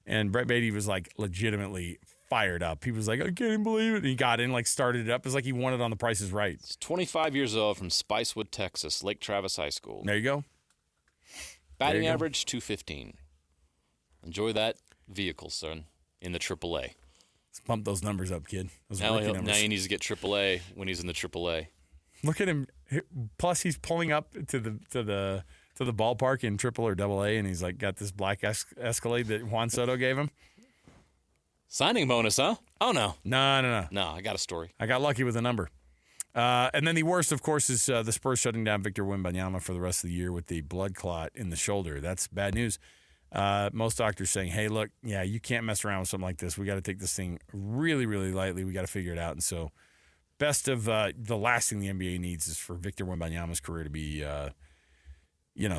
And Brett Beatty was, like, legitimately fired up. He was like, I can't even believe it. And he got in, like, started it up. It was like he won it on The Price is Right. He's 25 years old from Spicewood, Texas, Lake Travis High School. There you go. Batting average, 215. Enjoy that vehicle, son, in the AAA. Let's pump those numbers up, kid. Those now he needs to get AAA when he's in the AAA. Look at him. Plus, he's pulling up to the ballpark in Triple or Double A, and he's like got this black Escalade that Juan Soto gave him. Signing bonus, huh? Oh no, no. I got a story. I got lucky with a number. And then the worst, of course, is the Spurs shutting down Victor Wembanyama for the rest of the year with the blood clot in the shoulder. That's bad news. Most doctors saying, hey, look, yeah, you can't mess around with something like this. We got to take this thing really, really lightly. We got to figure it out. And so best of the last thing the NBA needs is for Victor Wembanyama's career to be,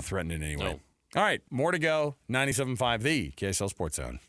threatened in any way. No. All right, more to go. 97.5, the KSL Sports Zone.